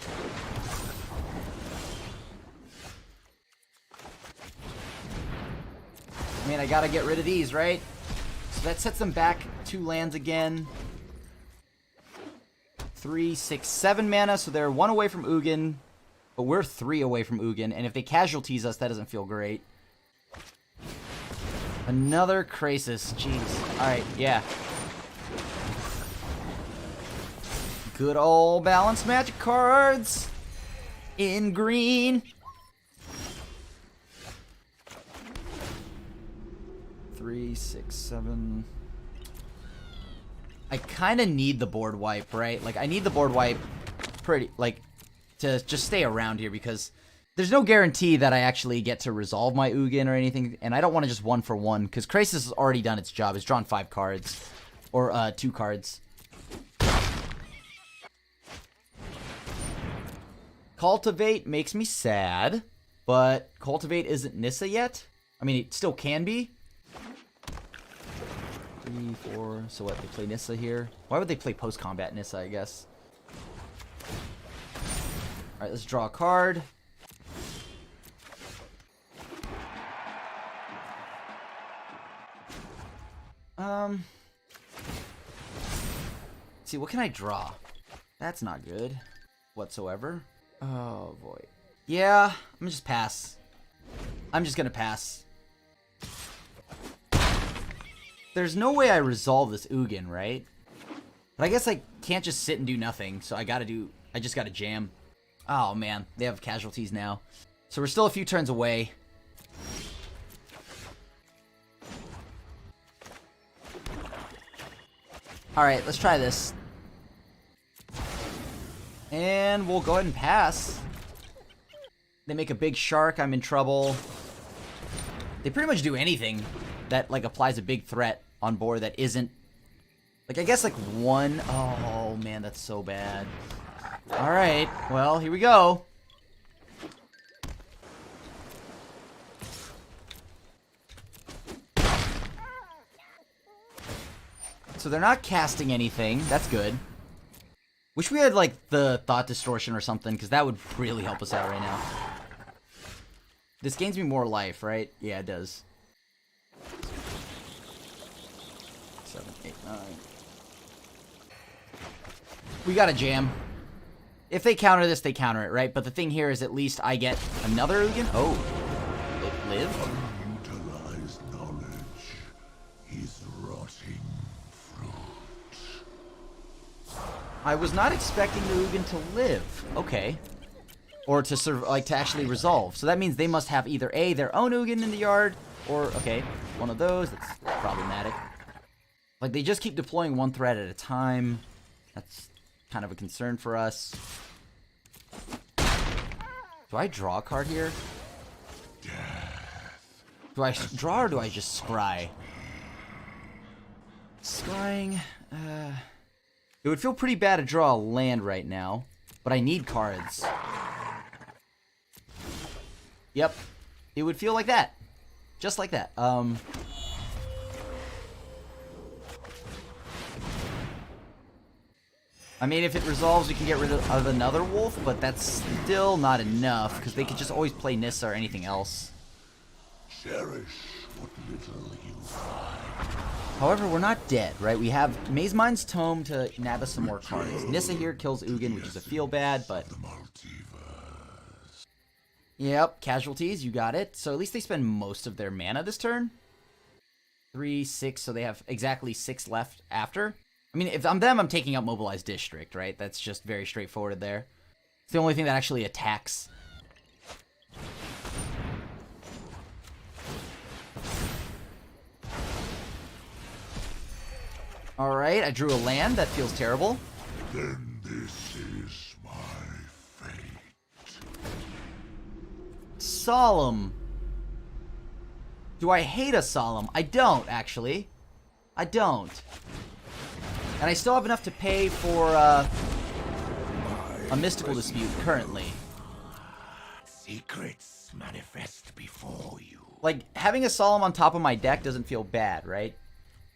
I mean, I gotta get rid of these, right? So that sets them back 2 lands again. 3, 6, 7 mana, so they're 1 away from Ugin. But we're 3 away from Ugin, and if they casualties us, that doesn't feel great. Another Krasis. Jeez. Alright, yeah. Good old balanced magic cards. In green. 3, 6, 7. I kind of need the board wipe, right? Like, I need the board wipe pretty, like, to just stay around here because there's no guarantee that I actually get to resolve my Ugin or anything, and I don't want to just 1-for-1 because Krasis has already done its job. It's drawn 5 cards, or 2 cards. Cultivate makes me sad, but Cultivate isn't Nissa yet. I mean, it still can be. 3, 4. So what? They play Nissa here. Why would they play post-combat Nissa? I guess. All right, let's draw a card. Let's see, what can I draw? That's not good whatsoever. Oh boy. Yeah, I'm gonna just pass. I'm just gonna pass. There's no way I resolve this Ugin, right? But I guess I can't just sit and do nothing, so I just gotta jam. Oh man, they have casualties now. So we're still a few turns away. Alright, let's try this. And we'll go ahead and pass. They make a big shark, I'm in trouble. They pretty much do anything that, like, applies a big threat on board that isn't... Like, I guess, like, 1... Oh, man, that's so bad. Alright, well, here we go. So they're not casting anything. That's good. Wish we had, like, the Thought Distortion or something, because that would really help us out right now. This gains me more life, right? Yeah, it does. 7, 8, 9. We gotta jam. If they counter this, they counter it, right? But the thing here is at least I get another Ugin. Oh. It lived? Unutilized knowledge is rotting fruit. I was not expecting the Ugin to live. Okay. Or to to actually resolve. So that means they must have either A, their own Ugin in the yard, or, okay, one of those. That's problematic. Like, they just keep deploying 1 threat at a time. That's kind of a concern for us. Do I draw a card here? Do I draw or do I just scry? Scrying. It would feel pretty bad to draw a land right now, but I need cards. Yep. It would feel like that. Just like that. I mean, if it resolves, we can get rid of another wolf, but that's still not enough, because they could just always play Nissa or anything else. Cherish what little you find. However, we're not dead, right? We have Maze Mind's Tome to nab us some more cards. Nissa here kills Ugin, which is a feel bad, but... The multiverse. Yep, casualties, you got it. So at least they spend most of their mana this turn. 3, 6, so they have exactly 6 left after. I mean, if I'm them, I'm taking out Mobilized District, right? That's just very straightforward there. It's the only thing that actually attacks. Alright, I drew a land. That feels terrible. Then this is my fate. Solemn. Do I hate a Solemn? I don't, actually. I don't. And I still have enough to pay for a Mystical Dispute currently. Secrets manifest before you. Like, having a Solemn on top of my deck doesn't feel bad, right?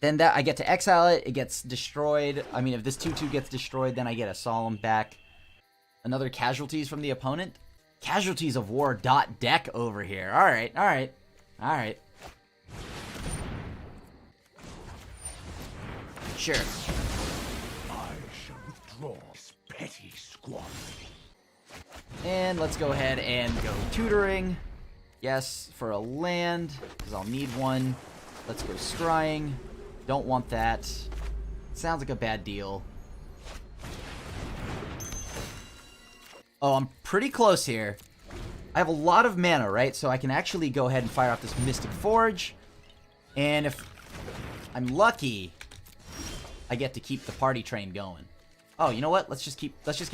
Then that I get to exile it, it gets destroyed. I mean, if this 2/2 gets destroyed, then I get a Solemn back. Another casualties from the opponent. Casualties of War dot deck over here. Alright, alright, alright. Sure. I shall withdraw. petty squad. And let's go ahead and go tutoring. Yes, for a land, because I'll need one. Let's go scrying. Don't want that. Sounds like a bad deal. Oh, I'm pretty close here. I have a lot of mana, right? So I can actually go ahead and fire off this Mystic Forge. And if I'm lucky, I get to keep the party train going. Oh, you know what? Let's just get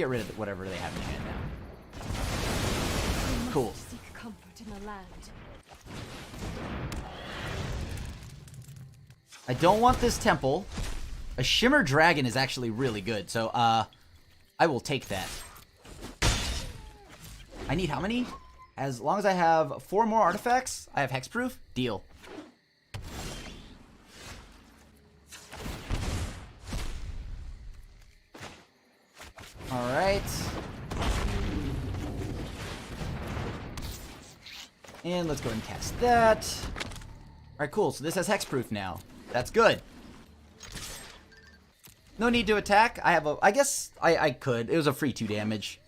rid of whatever they have in hand now. Cool. Seek comfort in the land. I don't want this temple. A Shimmer Dragon is actually really good, so I will take that. I need how many? As long as I have 4 more artifacts, I have hexproof. Deal. Alright. And let's go ahead and cast that. Alright, cool. So this has hexproof now. That's good. No need to attack. I guess I could. It was a free 2 damage.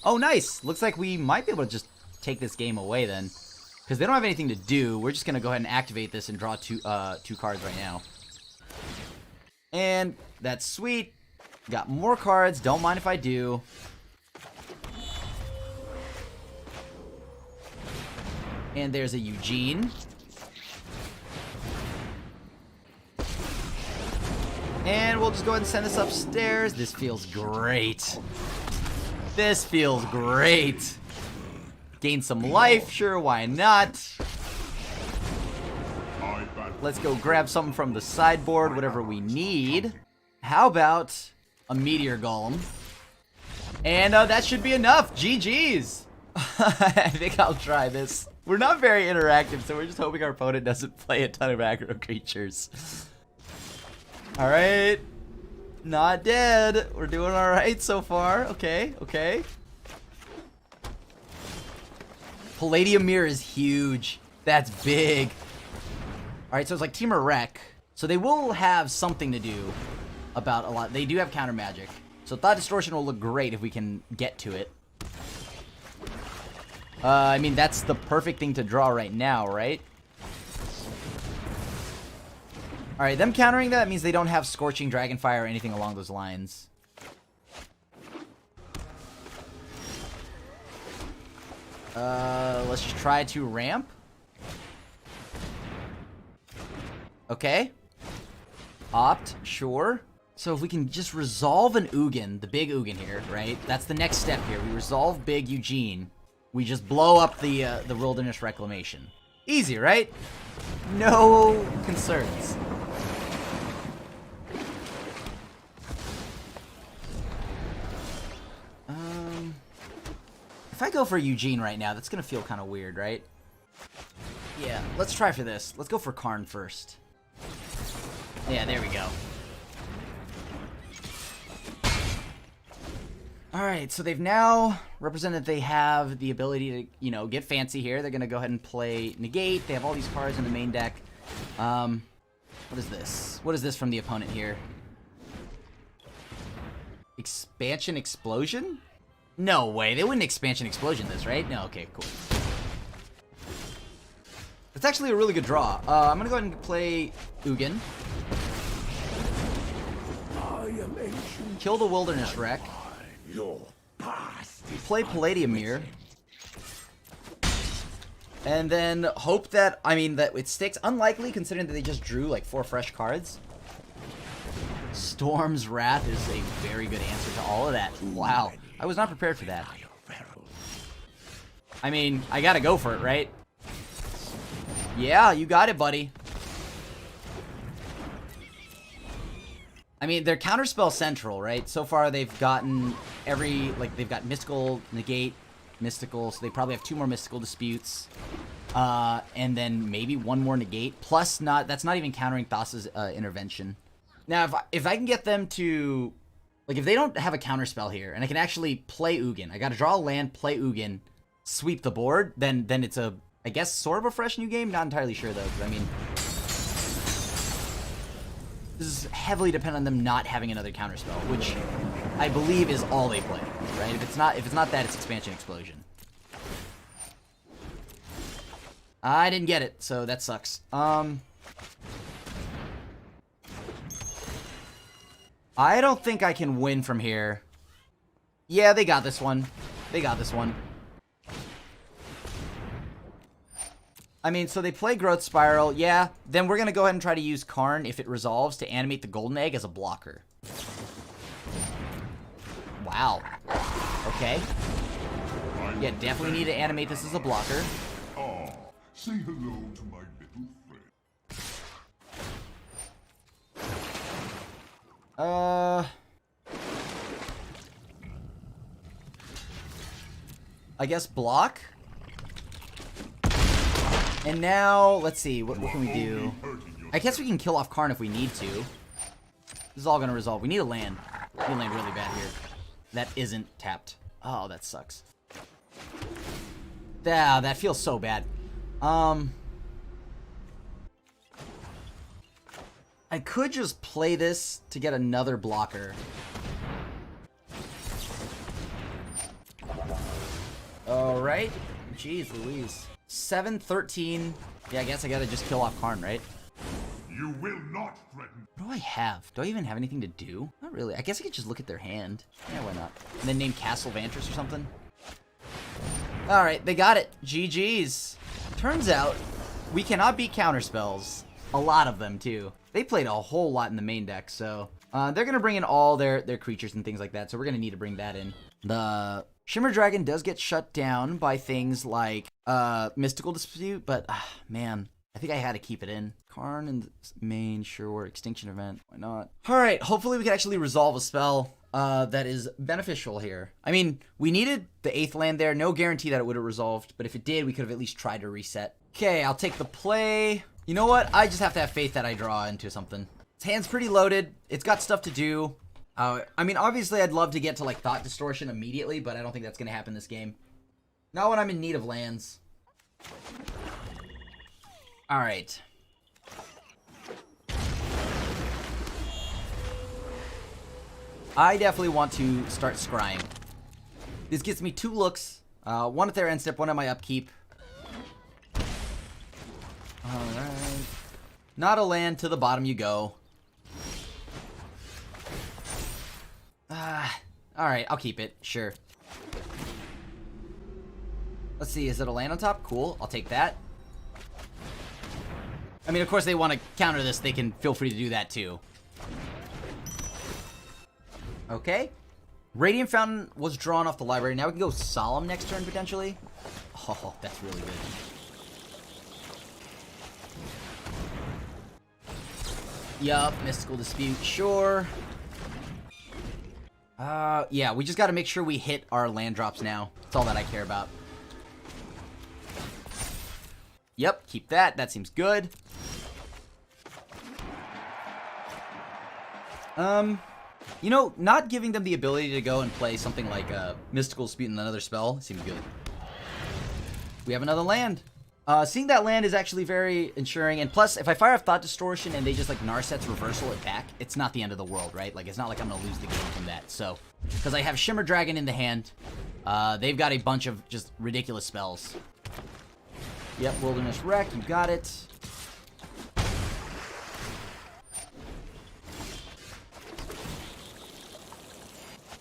Oh, nice. Looks like we might be able to just take this game away then. Because they don't have anything to do. We're just going to go ahead and activate this and draw two cards right now. And that's sweet. Got more cards. Don't mind if I do. And there's a Eugene. And we'll just go ahead and send this upstairs. This feels great. This feels great. Gain some life. Sure, why not? Let's go grab something from the sideboard, whatever we need. How about a Meteor Golem? And that should be enough. GG's. I think I'll try this. We're not very interactive, so we're just hoping our opponent doesn't play a ton of aggro creatures. Alright. Not dead. We're doing alright so far. Okay, okay. Palladium Mirror is huge. That's big. Alright, so it's like Team Wreck. So they will have something to do about a lot. They do have counter magic. So Thought Distortion will look great if we can get to it. I mean, that's the perfect thing to draw right now, right? Alright, them countering that means they don't have Scorching Dragonfire or anything along those lines. Let's just try to ramp. Okay. Opt, sure. So if we can just resolve an Ugin, the big Ugin here, right? That's the next step here. We resolve big Eugene. We just blow up the Wilderness Reclamation. Easy, right? No concerns. If I go for Eugene right now, that's gonna feel kind of weird, right? Yeah, let's try for this. Let's go for Karn first. Yeah, there we go. Alright, so they've now represented they have the ability to, you know, get fancy here. They're gonna go ahead and play Negate. They have all these cards in the main deck. What is this? What is this from the opponent here? Expansion Explosion? No way, they wouldn't Expansion Explosion this, right? No, okay, cool. That's actually a really good draw. I'm gonna go ahead and play Ugin. Kill the Wilderness Wreck. Play Palladium Mirror. And then hope that, I mean, that it sticks. Unlikely, considering that they just drew like 4 fresh cards. Storm's Wrath is a very good answer to all of that. Wow. I was not prepared for that. I mean, I gotta go for it, right? Yeah, you got it, buddy. I mean, they're Counterspell Central, right? So far, they've gotten they've got Mystical, Negate, Mystical, so they probably have 2 more Mystical Disputes. And then maybe 1 more Negate. Plus, that's not even countering Thassa's intervention. Now, if I can get them to... Like, if they don't have a counterspell here, and I can actually play Ugin, I gotta draw a land, play Ugin, sweep the board, then it's a, I guess, sort of a fresh new game? Not entirely sure, though, because, I mean... This is heavily dependent on them not having another counterspell, which I believe is all they play, right? If it's not that, it's Expansion Explosion. I didn't get it, so that sucks. I don't think I can win from here. Yeah, they got this one. They got this one. I mean, so they play Growth Spiral. Yeah, then we're going to go ahead and try to use Karn, if it resolves, to animate the Golden Egg as a blocker. Wow. Okay. Yeah, definitely need to animate this as a blocker. Ah, say hello to my little friend. I guess block. And now, let's see, what can we do? I guess we can kill off Karn if we need to. This is all gonna resolve. We need a land. We need a land really bad here. That isn't tapped. Oh, that sucks. Yeah, that feels so bad. I could just play this to get another blocker. Alright. Jeez Louise. 7-13. Yeah, I guess I gotta just kill off Karn, right? You will not threaten. What do I have? Do I even have anything to do? Not really. I guess I could just look at their hand. Yeah, why not? And then name Castle Vantress or something. Alright, they got it. GG's. Turns out, we cannot beat counterspells. A lot of them, too. They played a whole lot in the main deck, so... they're gonna bring in all their creatures and things like that, so we're gonna need to bring that in. The Shimmer Dragon does get shut down by things like, Mystical Dispute, but, man... I think I had to keep it in. Karn in the main, sure. Extinction Event, why not? Alright, hopefully we can actually resolve a spell that is beneficial here. I mean, we needed the 8th land there. No guarantee that it would have resolved, but if it did, we could have at least tried to reset. Okay, I'll take the play. You know what? I just have to have faith that I draw into something. Its hand's pretty loaded. It's got stuff to do. I mean, obviously I'd love to get to, like, Thought Distortion immediately, but I don't think that's going to happen this game. Not when I'm in need of lands. Alright. I definitely want to start scrying. This gets me 2 looks. One at their end step, one at my upkeep. Alright. Not a land, to the bottom you go. Alright, I'll keep it. Sure. Let's see, is it a land on top? Cool, I'll take that. I mean, of course, they want to counter this. They can feel free to do that, too. Okay. Radiant Fountain was drawn off the library. Now we can go Solemn next turn, potentially. Oh, that's really good. Yup, Mystical Dispute, sure. Yeah, we just got to make sure we hit our land drops now. That's all that I care about. Yep, keep that. That seems good. You know, not giving them the ability to go and play something like Mystical Dispute and another spell seems good. We have another land. Seeing that land is actually very ensuring, and plus, if I fire off Thought Distortion and they just, like, Narset's reversal it back, it's not the end of the world, right? Like, it's not like I'm gonna lose the game from that, so... Because I have Shimmer Dragon in the hand, they've got a bunch of just ridiculous spells. Yep, Wilderness Wreck, you got it.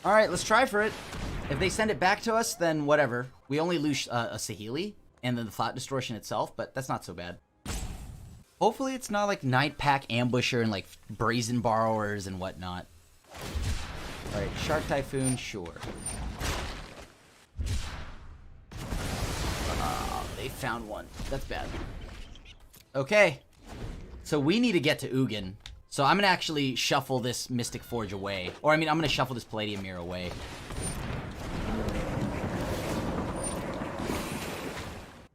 Alright, let's try for it. If they send it back to us, then whatever. We only lose a Saheeli, and then the Thought Distortion itself, but that's not so bad. Hopefully it's not like Night Pack Ambusher and like Brazen Borrowers and whatnot. Alright, Shark Typhoon, sure. They found one. That's bad. Okay. So we need to get to Ugin. So I'm going to actually shuffle this Mystic Forge away. Or, I mean, I'm going to shuffle this Palladium Mirror away.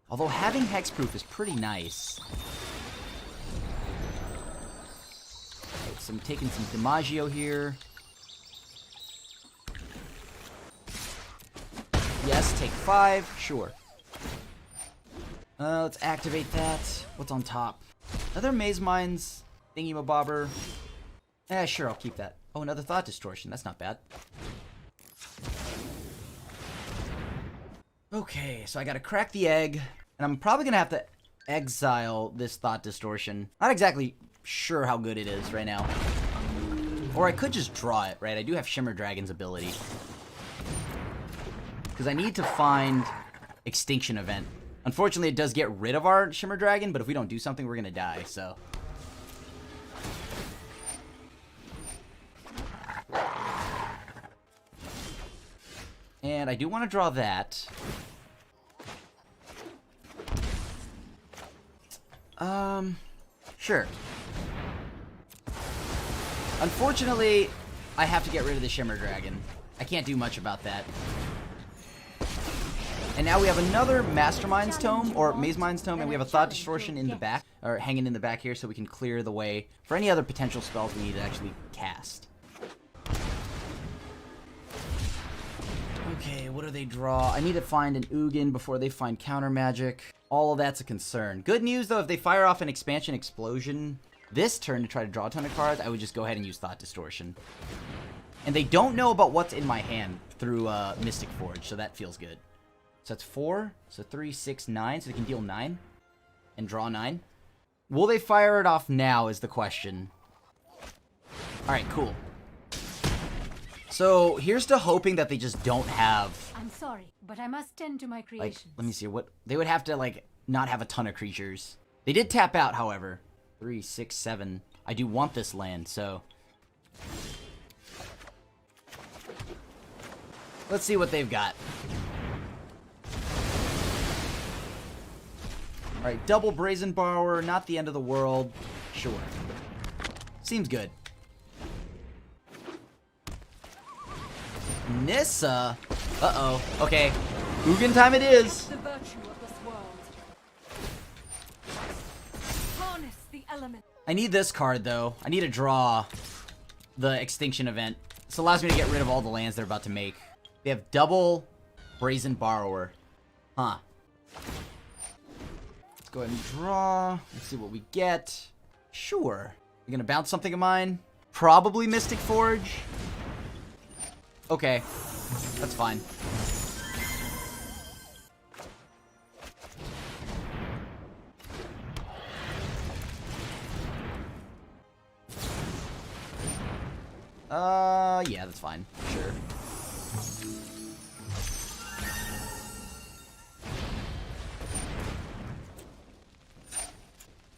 Although having Hexproof is pretty nice. Right, so I'm taking some DiMaggio here. Yes, take 5. Sure. Let's activate that. What's on top? Another Maze Mines thingy-mabobber. Sure, I'll keep that. Oh, another Thought Distortion. That's not bad. Okay, so I gotta crack the egg, and I'm probably gonna have to exile this Thought Distortion. Not exactly sure how good it is right now. Or I could just draw it, right? I do have Shimmer Dragon's ability. Because I need to find Extinction Event. Unfortunately, it does get rid of our Shimmer Dragon, but if we don't do something, we're gonna die, so... And I do want to draw that. Sure. Unfortunately, I have to get rid of the Shimmer Dragon. I can't do much about that. And now we have another Mastermind's Tome, or Mazemind's Tome, and we have a Thought Distortion in the back, or hanging in the back here, so we can clear the way for any other potential spells we need to actually cast. Okay, what do they draw? I need to find an Ugin before they find counter magic. All of that's a concern. Good news, though, if they fire off an Expansion Explosion this turn to try to draw a ton of cards, I would just go ahead and use Thought Distortion. And they don't know about what's in my hand through Mystic Forge, so that feels good. So that's 4, so 3, 6, 9, so they can deal 9 and draw 9. Will they fire it off now is the question. Alright, cool. So here's to hoping that they just don't have... I'm sorry, but I must tend to my Like, creations. let me see, what... They would have to, like, not have a ton of creatures. They did tap out, however. 3, 6, 7. I do want this land, so... Let's see what they've got. Alright, double Brazen Borrower, not the end of the world. Sure. Seems good. Nissa? Uh-oh. Okay. Ugin time it is. The virtue of this world. Harness the element. I need this card, though. I need to draw the Extinction Event. This allows me to get rid of all the lands they're about to make. They have double Brazen Borrower. Huh. Let's go ahead and draw. Let's see what we get. Sure. You gonna bounce something of mine? Probably Mystic Forge. Okay. That's fine. Yeah, that's fine. Sure.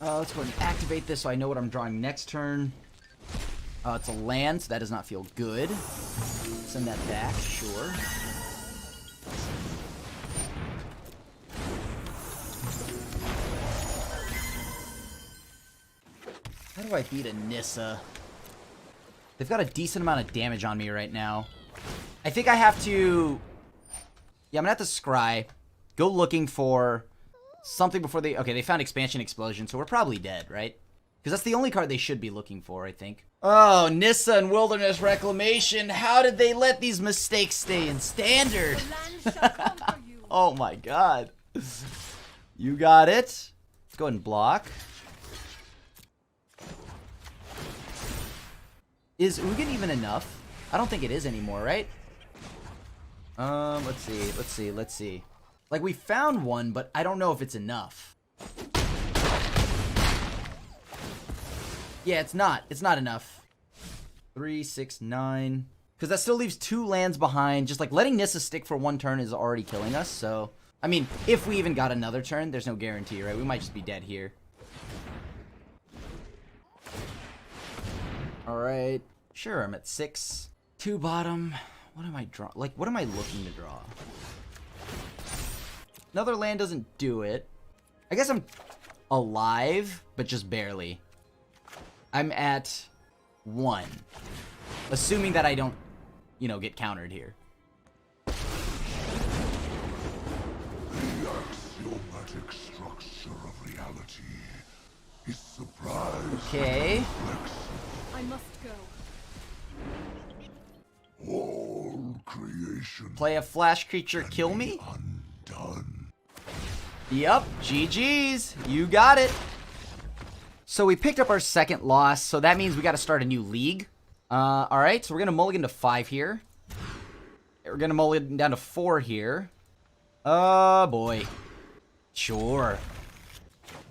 Let's go ahead and activate this so I know what I'm drawing next turn. It's a land, so that does not feel good. Send that back, sure. How do I beat a Nissa? They've got a decent amount of damage on me right now. I think I have to... Yeah, I'm gonna have to scry. Go looking for something before they... Okay, they found Expansion Explosion, so we're probably dead, right? Because that's the only card they should be looking for, I think. Oh, Nissa and Wilderness Reclamation. How did they let these mistakes stay in Standard? The land shall conquer you. Oh my god. You got it. Let's go ahead and block. Is Ugin even enough? I don't think it is anymore, right? Let's see. Like, we found one, but I don't know if it's enough. Yeah, it's not. It's not enough. 3, 6, 9. Because that still leaves 2 lands behind. Just, like, letting Nissa stick for 1 turn is already killing us, so... I mean, if we even got another turn, there's no guarantee, right? We might just be dead here. Alright. Sure, I'm at 6. 2 bottom. What am I drawing? Like, what am I looking to draw? Another land doesn't do it. I guess I'm alive, but just barely. I'm at 1. Assuming that I don't, you know, get countered here. The axiomatic structure of reality is surprise. Okay. I must go. All creation Play a flash creature, kill me? undone. Yep, GG's. You got it. So we picked up our second loss, so that means we got to start a new league. Alright, so we're gonna mulligan to 5 here. We're gonna mulligan down to 4 here. Oh, boy. Sure.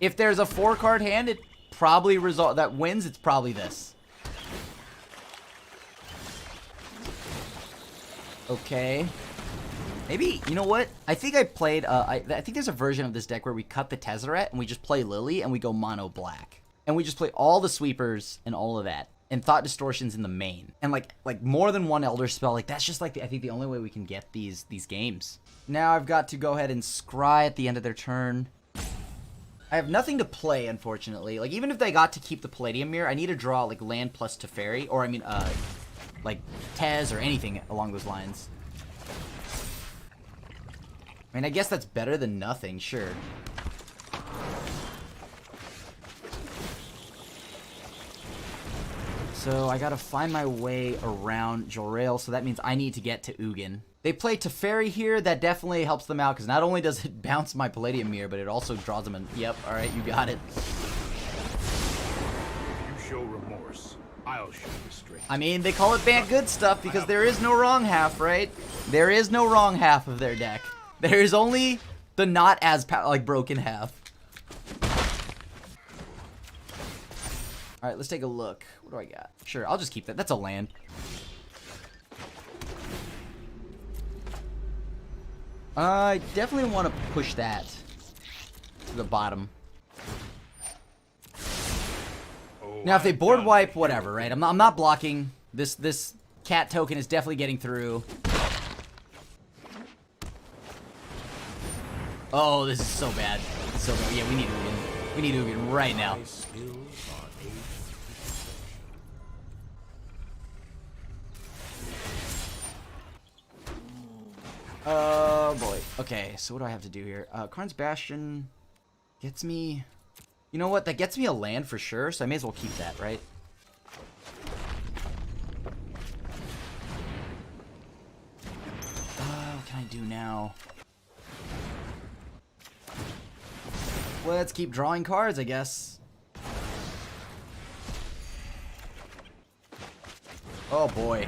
If there's a 4-card hand, it probably that wins, it's probably this. Okay. Maybe, you know what? I think I played, I think there's a version of this deck where we cut the Tezzeret and we just play Lily and we go mono black. And we just play all the sweepers and all of that. And Thought Distortion's in the main. And like more than one Elder Spell, like that's just like I think the only way we can get these games. Now I've got to go ahead and scry at the end of their turn. I have nothing to play, unfortunately. Like even if they got to keep the Palladium Mirror, I need to draw like land plus Teferi, or I mean like Tez or anything along those lines. I mean, I guess that's better than nothing, sure. So I gotta find my way around Jorale, so that means I need to get to Ugin. They play Teferi here, that definitely helps them out, because not only does it bounce my Palladium Mirror, but it also draws them in. Yep, alright, you got it. You show remorse, I'll show restraint. I mean, they call it Bant Good Stuff, because there is no wrong half, right? There is no wrong half of their deck. There is only the not as broken half. Alright, let's take a look. What do I got? Sure, I'll just keep that. That's a land. I definitely want to push that to the bottom. Now, if they board wipe, whatever, right? I'm not blocking. This cat token is definitely getting through. Oh, this is so bad. So bad. Yeah, we need Ugin. We need Ugin right now. Oh, boy. Okay, so what do I have to do here? Karn's Bastion gets me... You know what? That gets me a land for sure, so I may as well keep that, right? What can I do now? Let's keep drawing cards, I guess. Oh, boy.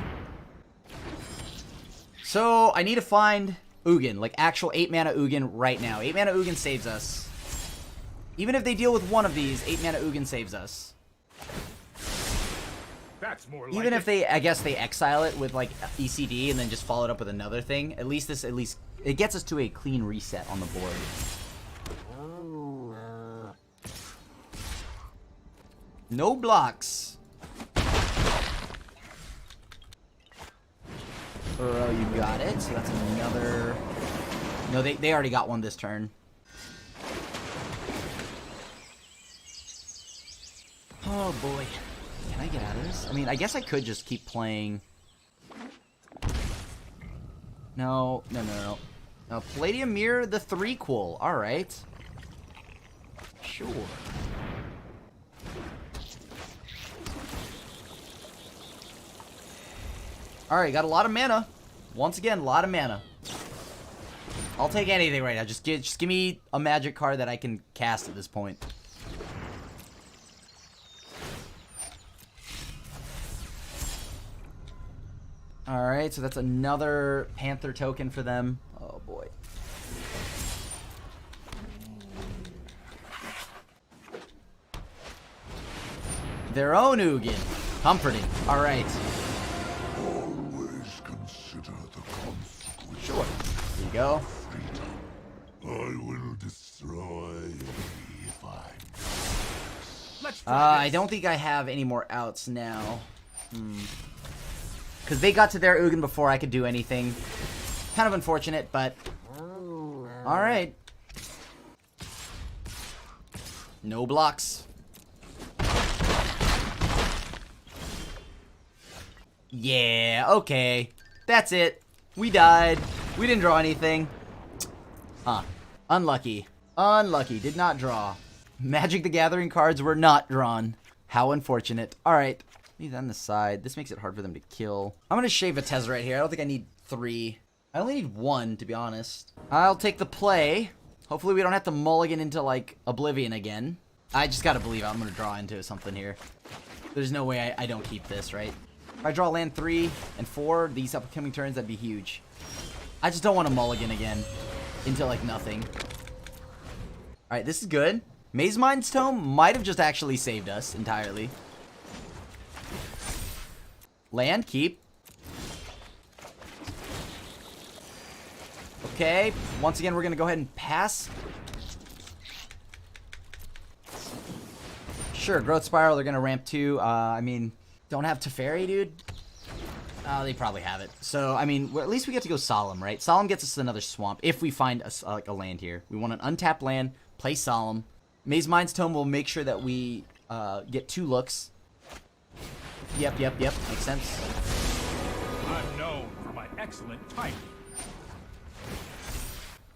So, I need to find Ugin, like actual 8-mana Ugin right now. 8-mana Ugin saves us. Even if they deal with one of these, 8-mana Ugin saves us. That's more like Even if they, I guess they exile it with like ECD and then just follow it up with another thing. At least it gets us to a clean reset on the board. No blocks. Oh, you got it. So that's another... No, they already got one this turn. Oh, boy. Can I get out of this? I mean, I guess I could just keep playing... No. No, Palladium Mirror, the 3-quel. Alright. Sure. Alright, got a lot of mana. Once again, a lot of mana. I'll take anything right now. Just give me a magic card that I can cast at this point. Alright, so that's another Panther token for them. Oh boy. Their own Ugin. Comforting. Alright. Always consider the consequences. Sure. There you go. I will destroy if I don't think I have any more outs now. Because they got to their Ugin before I could do anything. Kind of unfortunate, but... Alright. No blocks. Yeah, okay. That's it. We died. We didn't draw anything. Huh. Unlucky. Unlucky. Did not draw. Magic the Gathering cards were not drawn. How unfortunate. Alright. Leave that on the side. This makes it hard for them to kill. I'm going to shave a Tezzeret here. I don't think I need 3. I only need 1, to be honest. I'll take the play. Hopefully we don't have to mulligan into, like, Oblivion again. I just got to believe I'm going to draw into something here. There's no way I don't keep this, right? If I draw land 3 and 4 these upcoming turns, that'd be huge. I just don't want to mulligan again into like nothing. Alright, this is good. Maze Mind's Tome might have just actually saved us entirely. Land, keep. Okay, once again, we're going to go ahead and pass. Sure, Growth Spiral, they're going to ramp 2. I mean, don't have Teferi, dude. They probably have it. So, I mean, well, at least we get to go Solemn, right? Solemn gets us another swamp if we find like a land here. We want an untapped land, play Solemn. Maze Mind's Tome will make sure that we get 2 looks. Yep. Makes sense. I'm known for my excellent timing.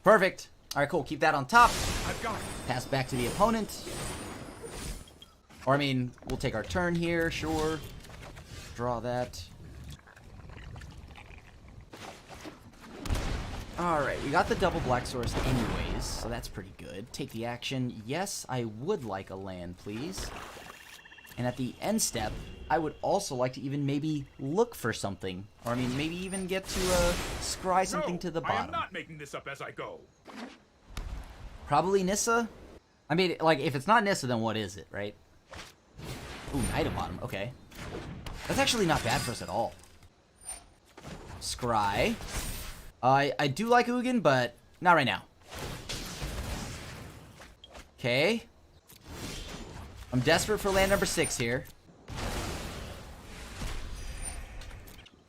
Perfect. All right, cool. Keep that on top. I've got it. Pass back to the opponent. Or, I mean, we'll take our turn here, sure. Draw that. Alright, we got the double black source anyways, so that's pretty good. Take the action. Yes, I would like a land, please. And at the end step, I would also like to even maybe look for something. Or, I mean, maybe even get to scry something to the bottom. I am not making this up as I go. Probably Nissa? I mean, like, if it's not Nissa, then what is it, right? Ooh, Knight of Bottom. Okay. That's actually not bad for us at all. Scry. I do like Ugin, but not right now. Okay. I'm desperate for land number 6 here.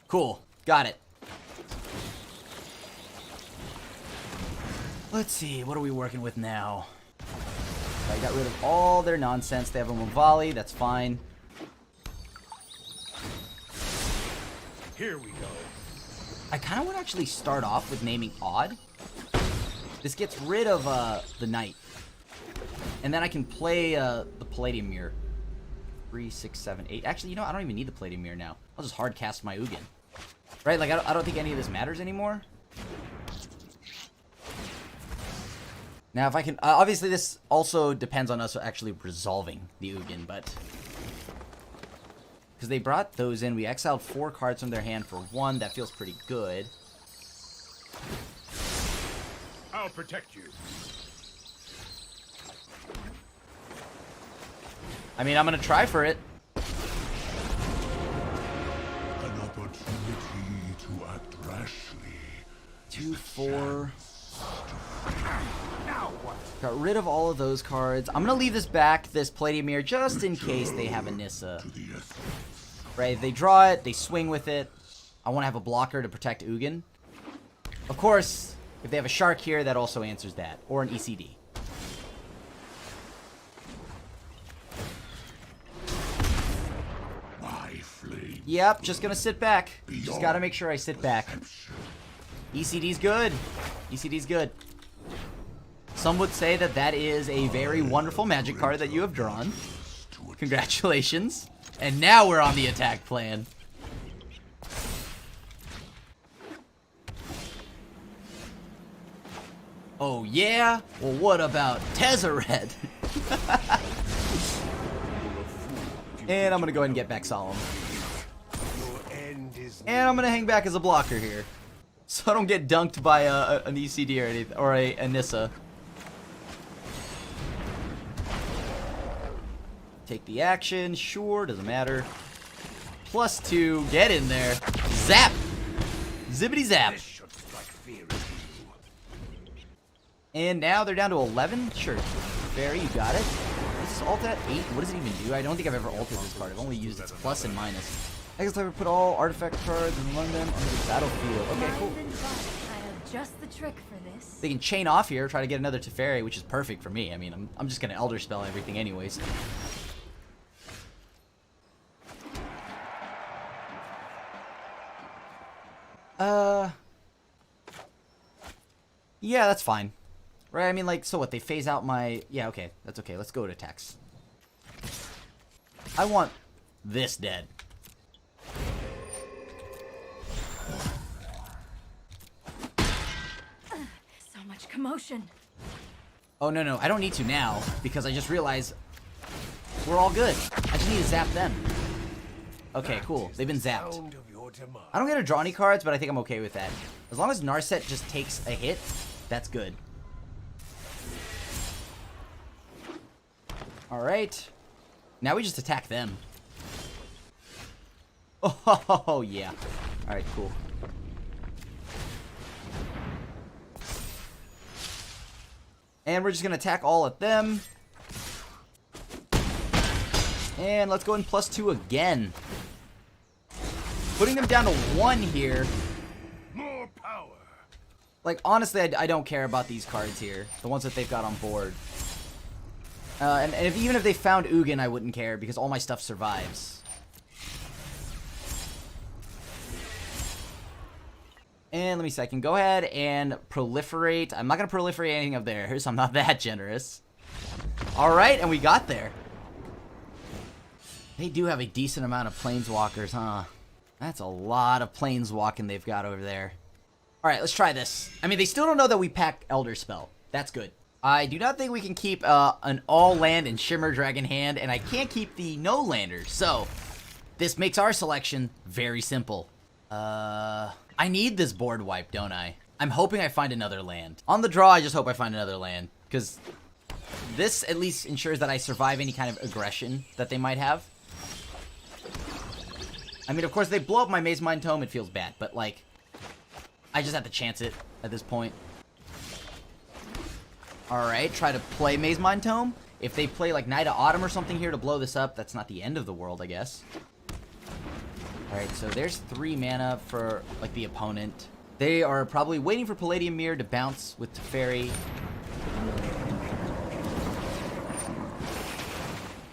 Cool. Got it. Let's see. What are we working with now? I got rid of all their nonsense. They have a Mavali. That's fine. Here we go. I kind of want to actually start off with naming Odd. This gets rid of the Knight. And then I can play the Palladium Mirror. 3, 6, 7, 8. Actually, you know, I don't even need the Palladium Mirror now. I'll just hard cast my Ugin. Right? Like, I don't think any of this matters anymore. Now, if I can... obviously, this also depends on us actually resolving the Ugin, but... Because they brought those in. We exiled 4 cards from their hand for 1. That feels pretty good. I'll protect you. I mean, I'm going to try for it. An opportunity to act rashly. 2, 4... Now what? Got rid of all of those cards. I'm going to leave this back, this Palladium Mirror, just in case they have a Nissa. Right, if they draw it, they swing with it. I want to have a blocker to protect Ugin. Of course, if they have a Shark here, that also answers that. Or an ECD. Yep, just going to sit back. Just got to make sure I sit back. ECD's good. ECD's good. Some would say that that is a very wonderful magic card that you have drawn. Congratulations. And now we're on the attack plan. Oh yeah? Well, what about Tezzeret? And I'm gonna go ahead and get back Solemn. And I'm gonna hang back as a blocker here, so I don't get dunked by an ECD or anything, or a Nissa. Take the action, sure, doesn't matter. +2, get in there. Zap! Zippity zap. And now they're down to 11? Sure. Fairy, you got it. This is alt at 8. What does it even do? I don't think I've ever altered this card. I've only used its plus and minus. I guess I would put all artifact cards and run them on the battlefield. Okay, cool. Mind and body. I have just the trick for this. They can chain off here, try to get another Teferi, which is perfect for me. I mean, I'm just gonna Elder Spell everything anyways. Yeah, that's fine. Right, I mean, like, so what, they phase out my... Yeah, okay, that's okay, let's go to attacks. I want this dead. So much commotion. Oh, no, I don't need to now, because I just realized we're all good. I just need to zap them. Okay, cool. They've been zapped. Sound of your demise. I don't get to draw any cards, but I think I'm okay with that. As long as Narset just takes a hit, that's good. Alright. Now we just attack them. Oh, yeah. Alright, cool. And we're just going to attack all at them. And let's go in +2 again. Putting them down to 1 here. More power. Like, honestly, I don't care about these cards here. The ones that they've got on board. And even if they found Ugin, I wouldn't care because all my stuff survives. And let me see, I can go ahead and proliferate. I'm not going to proliferate anything of theirs. I'm not that generous. Alright, and we got there. They do have a decent amount of planeswalkers, huh? That's a lot of planeswalking they've got over there. Alright, let's try this. I mean, they still don't know that we pack Elder Spell. That's good. I do not think we can keep an all-land and Shimmer Dragon hand, and I can't keep the no-lander. So, this makes our selection very simple. I need this board wipe, don't I? I'm hoping I find another land. On the draw, I just hope I find another land, because this at least ensures that I survive any kind of aggression that they might have. I mean, of course, they blow up my Maze Mind Tome, it feels bad, but, like, I just have to chance it at this point. Alright, try to play Maze Mind Tome. If they play, like, Night of Autumn or something here to blow this up, that's not the end of the world, I guess. Alright, so there's 3 mana for, like, the opponent. They are probably waiting for Palladium Mirror to bounce with Teferi.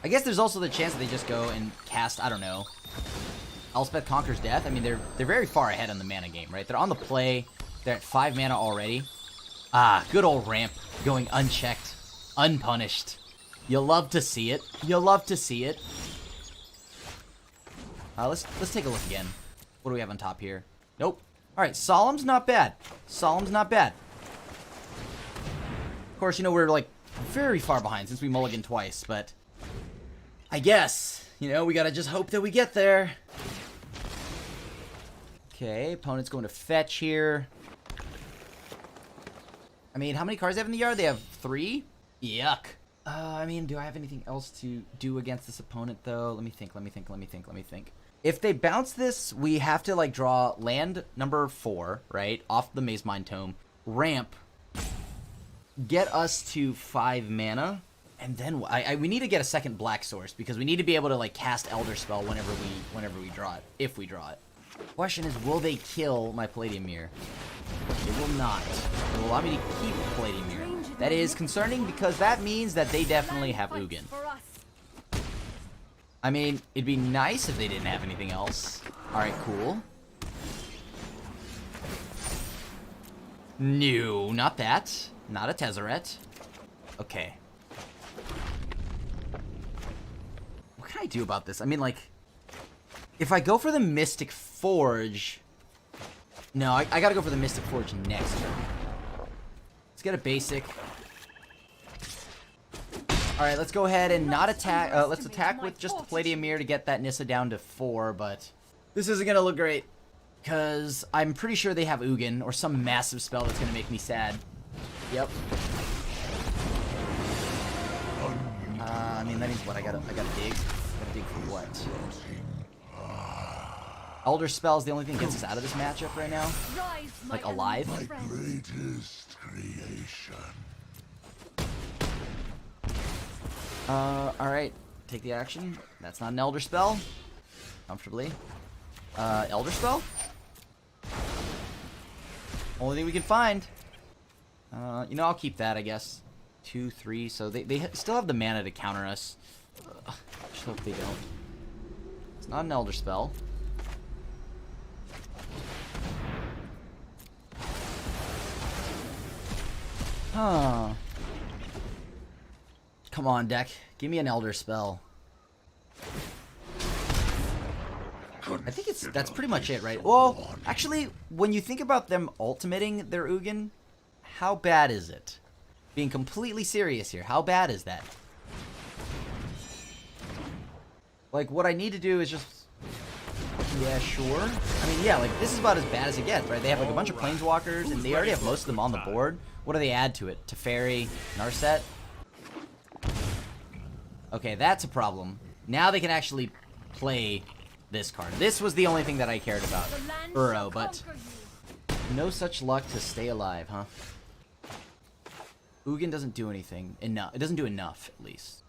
I guess there's also the chance that they just go and cast, I don't know, Elspeth Conquers Death. I mean, they're very far ahead on the mana game, right? They're on the play. They're at 5 mana already. Ah, good old ramp going unchecked, unpunished. You love to see it. You love to see it. Let's take a look again. What do we have on top here? Nope. All right, Solemn's not bad. Solemn's not bad. Of course, you know, we're like very far behind since we mulliganed twice, but I guess, you know, we gotta just hope that we get there. Okay, opponent's going to fetch here. I mean, how many cards do they have in the yard? They have 3? Yuck. I mean, do I have anything else to do against this opponent, though? Let me think. If they bounce this, we have to, like, draw land number 4, right? Off the Maze Mind Tome. Ramp. Get us to 5 mana. And then we need to get a second black source, because we need to be able to, like, cast Elder Spell whenever we draw it. If we draw it. Question is, will they kill my Palladium Mirror? They will not. They will allow me to keep Palladium Mirror. That is concerning, because that means that they definitely have Ugin. I mean, it'd be nice if they didn't have anything else. Alright, cool. No, not that. Not a Tezzeret. Okay. What can I do about this? I mean, like, if I go for the Mystic Forge... No, I gotta go for the Mystic Forge next turn. Let's get a basic. Alright, let's go ahead and not attack. Let's attack with just the Palladium Mirror to get that Nissa down to 4, but this isn't gonna look great. Because I'm pretty sure they have Ugin, or some massive spell that's gonna make me sad. Yep. I mean, that means what? I gotta dig? I gotta dig for what? Elder Spell is the only thing that gets us out of this matchup right now. Like, alive. My greatest creation. Alright. Take the action. That's not an Elder Spell. Comfortably. Elder Spell? Only thing we can find. You know, I'll keep that, I guess. 2, 3, so they still have the mana to counter us. Just hope they don't. It's not an Elder Spell. Huh. Come on, deck. Give me an Elder Spell. I think that's pretty much it, right? Well, actually, when you think about them ultimating their Ugin, how bad is it? Being completely serious here, how bad is that? Like, what I need to do is just Yeah, sure. I mean, yeah, like, this is about as bad as it gets, right? They have, like, a bunch of Planeswalkers, and they already have most of them on the board. What do they add to it? Teferi, Narset? Okay, that's a problem. Now they can actually play this card. This was the only thing that I cared about. Uro, but no such luck to stay alive, huh? Ugin doesn't do anything. Enough. It doesn't do enough, at least.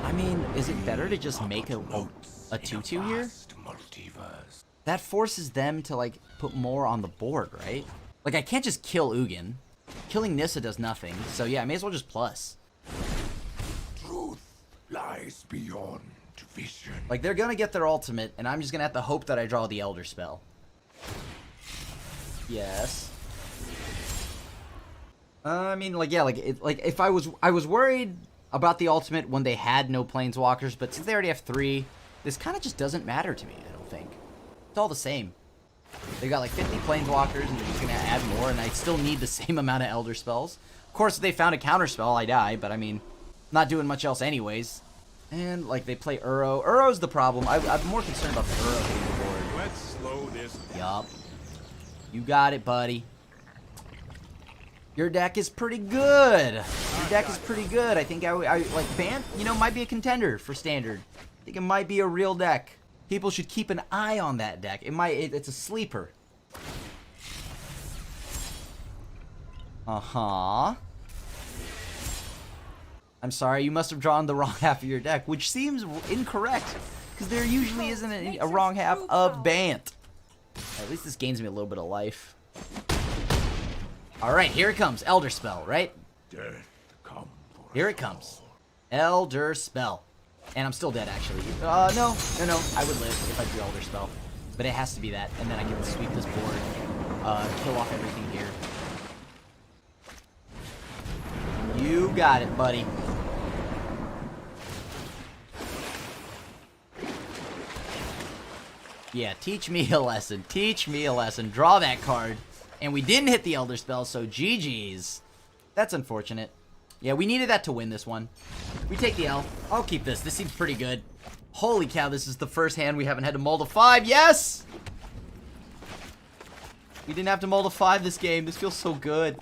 I mean, is it better to just make a 2-2 here? That forces them to, like, put more on the board, right? Like, I can't just kill Ugin. Killing Nissa does nothing. So, yeah, I may as well just plus. Truth lies beyond vision. Like, they're gonna get their ultimate, and I'm just gonna have to hope that I draw the Elder Spell. Yes. I mean, like, yeah, like, if I was worried about the ultimate when they had no Planeswalkers, but since they already have 3, this kind of just doesn't matter to me, I don't think. It's all the same. They got like 50 Planeswalkers, and they're just gonna add more, and I still need the same amount of Elder Spells. Of course, if they found a counter spell, I die, but I mean, not doing much else anyways. And, like, they play Uro. Uro's the problem. I'm more concerned about the Uro hitting the board. Let's slow this down. Yup. You got it, buddy. Your deck is pretty good. Your deck is pretty good. I think I like, Bant, you know, might be a contender for Standard. I think it might be a real deck. People should keep an eye on that deck. It's a sleeper. Uh-huh. I'm sorry, you must have drawn the wrong half of your deck, which seems incorrect, because there usually isn't a wrong half of Bant. At least this gains me a little bit of life. Alright, here it comes. Elder Spell, right? Death come for Here it comes. Elder Spell. And I'm still dead, actually. No. I would live if I do Elder Spell. But it has to be that, and then I can sweep this board. Kill off everything here. You got it, buddy. Yeah, teach me a lesson. Teach me a lesson. Draw that card. And we didn't hit the Elder Spell, so GG's. That's unfortunate. Yeah, we needed that to win this one. We take the L. I'll keep this. This seems pretty good. Holy cow, this is the first hand we haven't had to mull to 5. Yes! We didn't have to mull to 5 this game. This feels so good.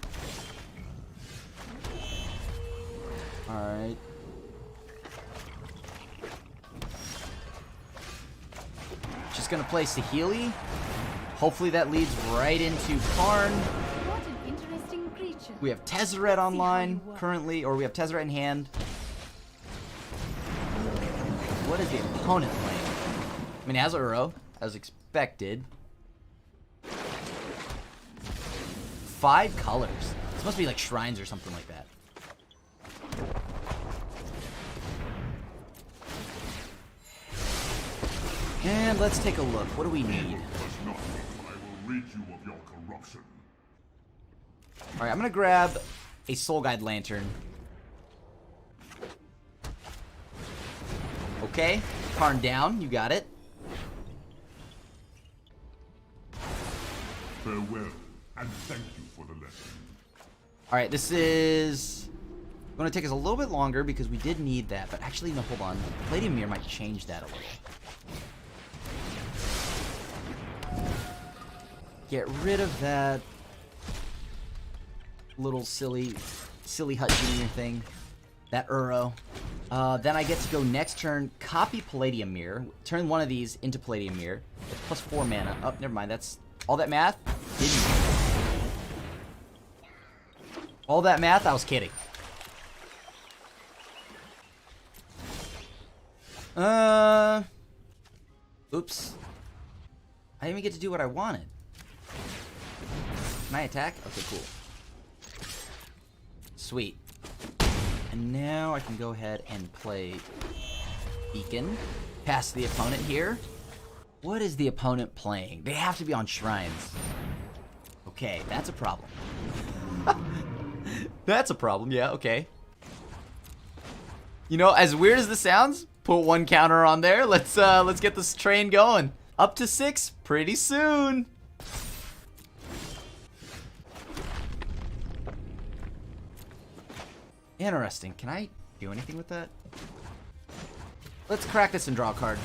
Alright. Just gonna play Saheeli. Hopefully that leads right into Karn. What an interesting creature. We have Tezzeret online currently, or we have Tezzeret in hand. What is the opponent playing? I mean, it has Uro, as expected. 5 colors. This must be like shrines or something like that. And let's take a look. What do we need? Rid you of your corruption. Alright, I'm gonna grab a Soul Guide Lantern. Okay, Karn down, you got it. Farewell, and thank you for the lesson. Alright, this is going to take us a little bit longer because we did need that, but actually, no, hold on. Dimir might change that a little. Get rid of that little silly Hut Junior thing. That Uro. Then I get to go next turn, copy Palladium Mirror, turn one of these into Palladium Mirror. It's plus 4 mana. Oh, never mind. That's all that math? Didn't. All that math? I was kidding. Oops. I didn't even get to do what I wanted. Can I attack? Okay, cool. Sweet. And now I can go ahead and play Beacon. Pass the opponent here. What is the opponent playing? They have to be on shrines. Okay, that's a problem. That's a problem, yeah, okay. You know, as weird as this sounds, put 1 counter on there. Let's get this train going. Up to 6 pretty soon. Interesting. Can I do anything with that? Let's crack this and draw a card.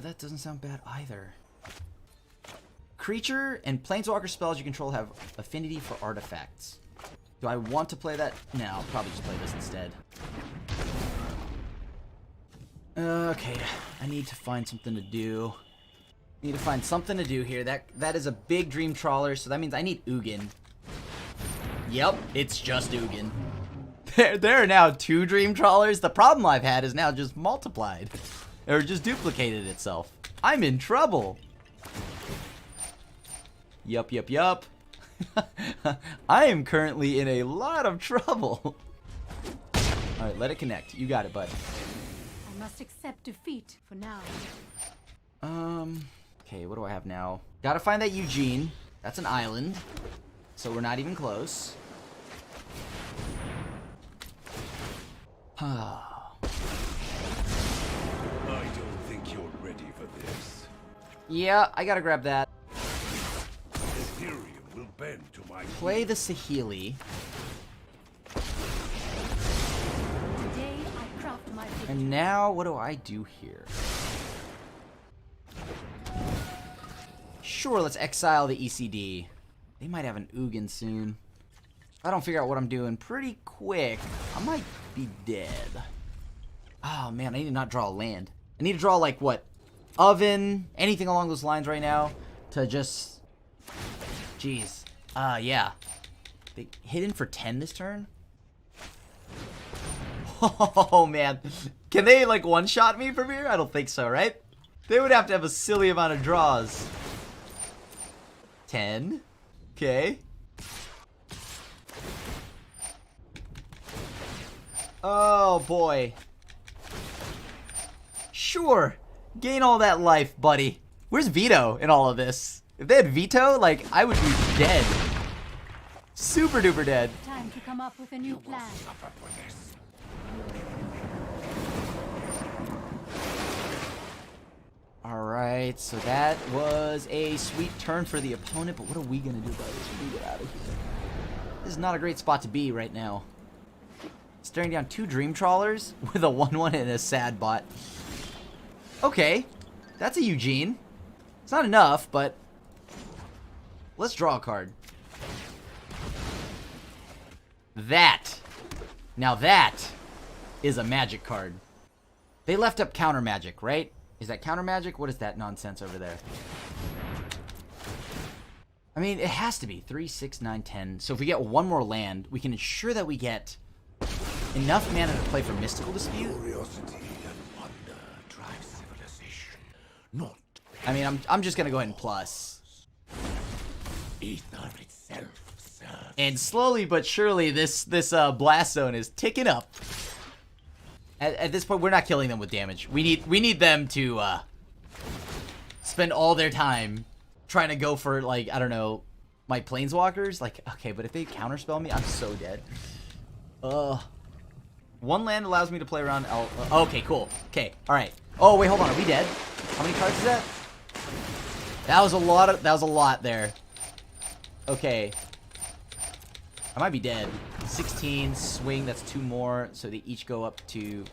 That doesn't sound bad either. Creature and planeswalker spells you control have affinity for artifacts. Do I want to play that? No, I'll probably just play this instead. Okay, I need to find something to do. Need to find something to do here. That is a big Dream Trawler, so that means I need Ugin. Yep, it's just Ugin. There are now 2 Dream Trawlers. The problem I've had is now just multiplied. Or just duplicated itself. I'm in trouble. Yup. I am currently in a lot of trouble. Alright, let it connect. You got it, bud. I must accept defeat for now. Okay, what do I have now? Gotta find that Eugene. That's an island. So we're not even close. I don't think you're ready for this. Yeah, I gotta grab that. Ethereum will bend to my Play the Saheeli. Today I craft my victory. And now, what do I do here? Sure, let's exile the ECD. They might have an Ugin soon. If I don't figure out what I'm doing pretty quick, I might be dead. Oh man, I need to not draw a land. I need to draw like what? Oven, anything along those lines right now to just... Jeez. Yeah. They hit in for 10 this turn? Oh man. Can they like one-shot me from here? I don't think so, right? They would have to have a silly amount of draws. 10. Okay. Oh boy. Sure. Gain all that life, buddy. Where's Veto in all of this? If they had Veto, like, I would be dead. Super duper dead. Time to come up with a new plan. Alright, so that was a sweet turn for the opponent, but what are we gonna do about this? We get out of here. This is not a great spot to be right now. Staring down 2 Dream Trawlers with a 1/1 and a sad bot. Okay, that's a Eugene. It's not enough, but let's draw a card. Now that is a magic card. They left up counter magic, right? Is that counter magic? What is that nonsense over there? I mean, it has to be 3, 6, 9, 10. So if we get one more land, we can ensure that we get enough mana to play for Mystical Dispute. Curiosity and wonder drive civilization, not I mean, I'm just gonna go ahead and plus. ether itself serves. And slowly but surely, this blast zone is ticking up. At this point, we're not killing them with damage. We need them to spend all their time trying to go for, like, I don't know, my planeswalkers. Like, okay, but if they counterspell me, I'm so dead. One land allows me to play around. Okay, cool. Okay, all right. Oh wait, hold on. Are we dead? How many cards is that? That was a lot. That was a lot there. Okay. I might be dead. 16 swing. That's 2 more. So they each go up to.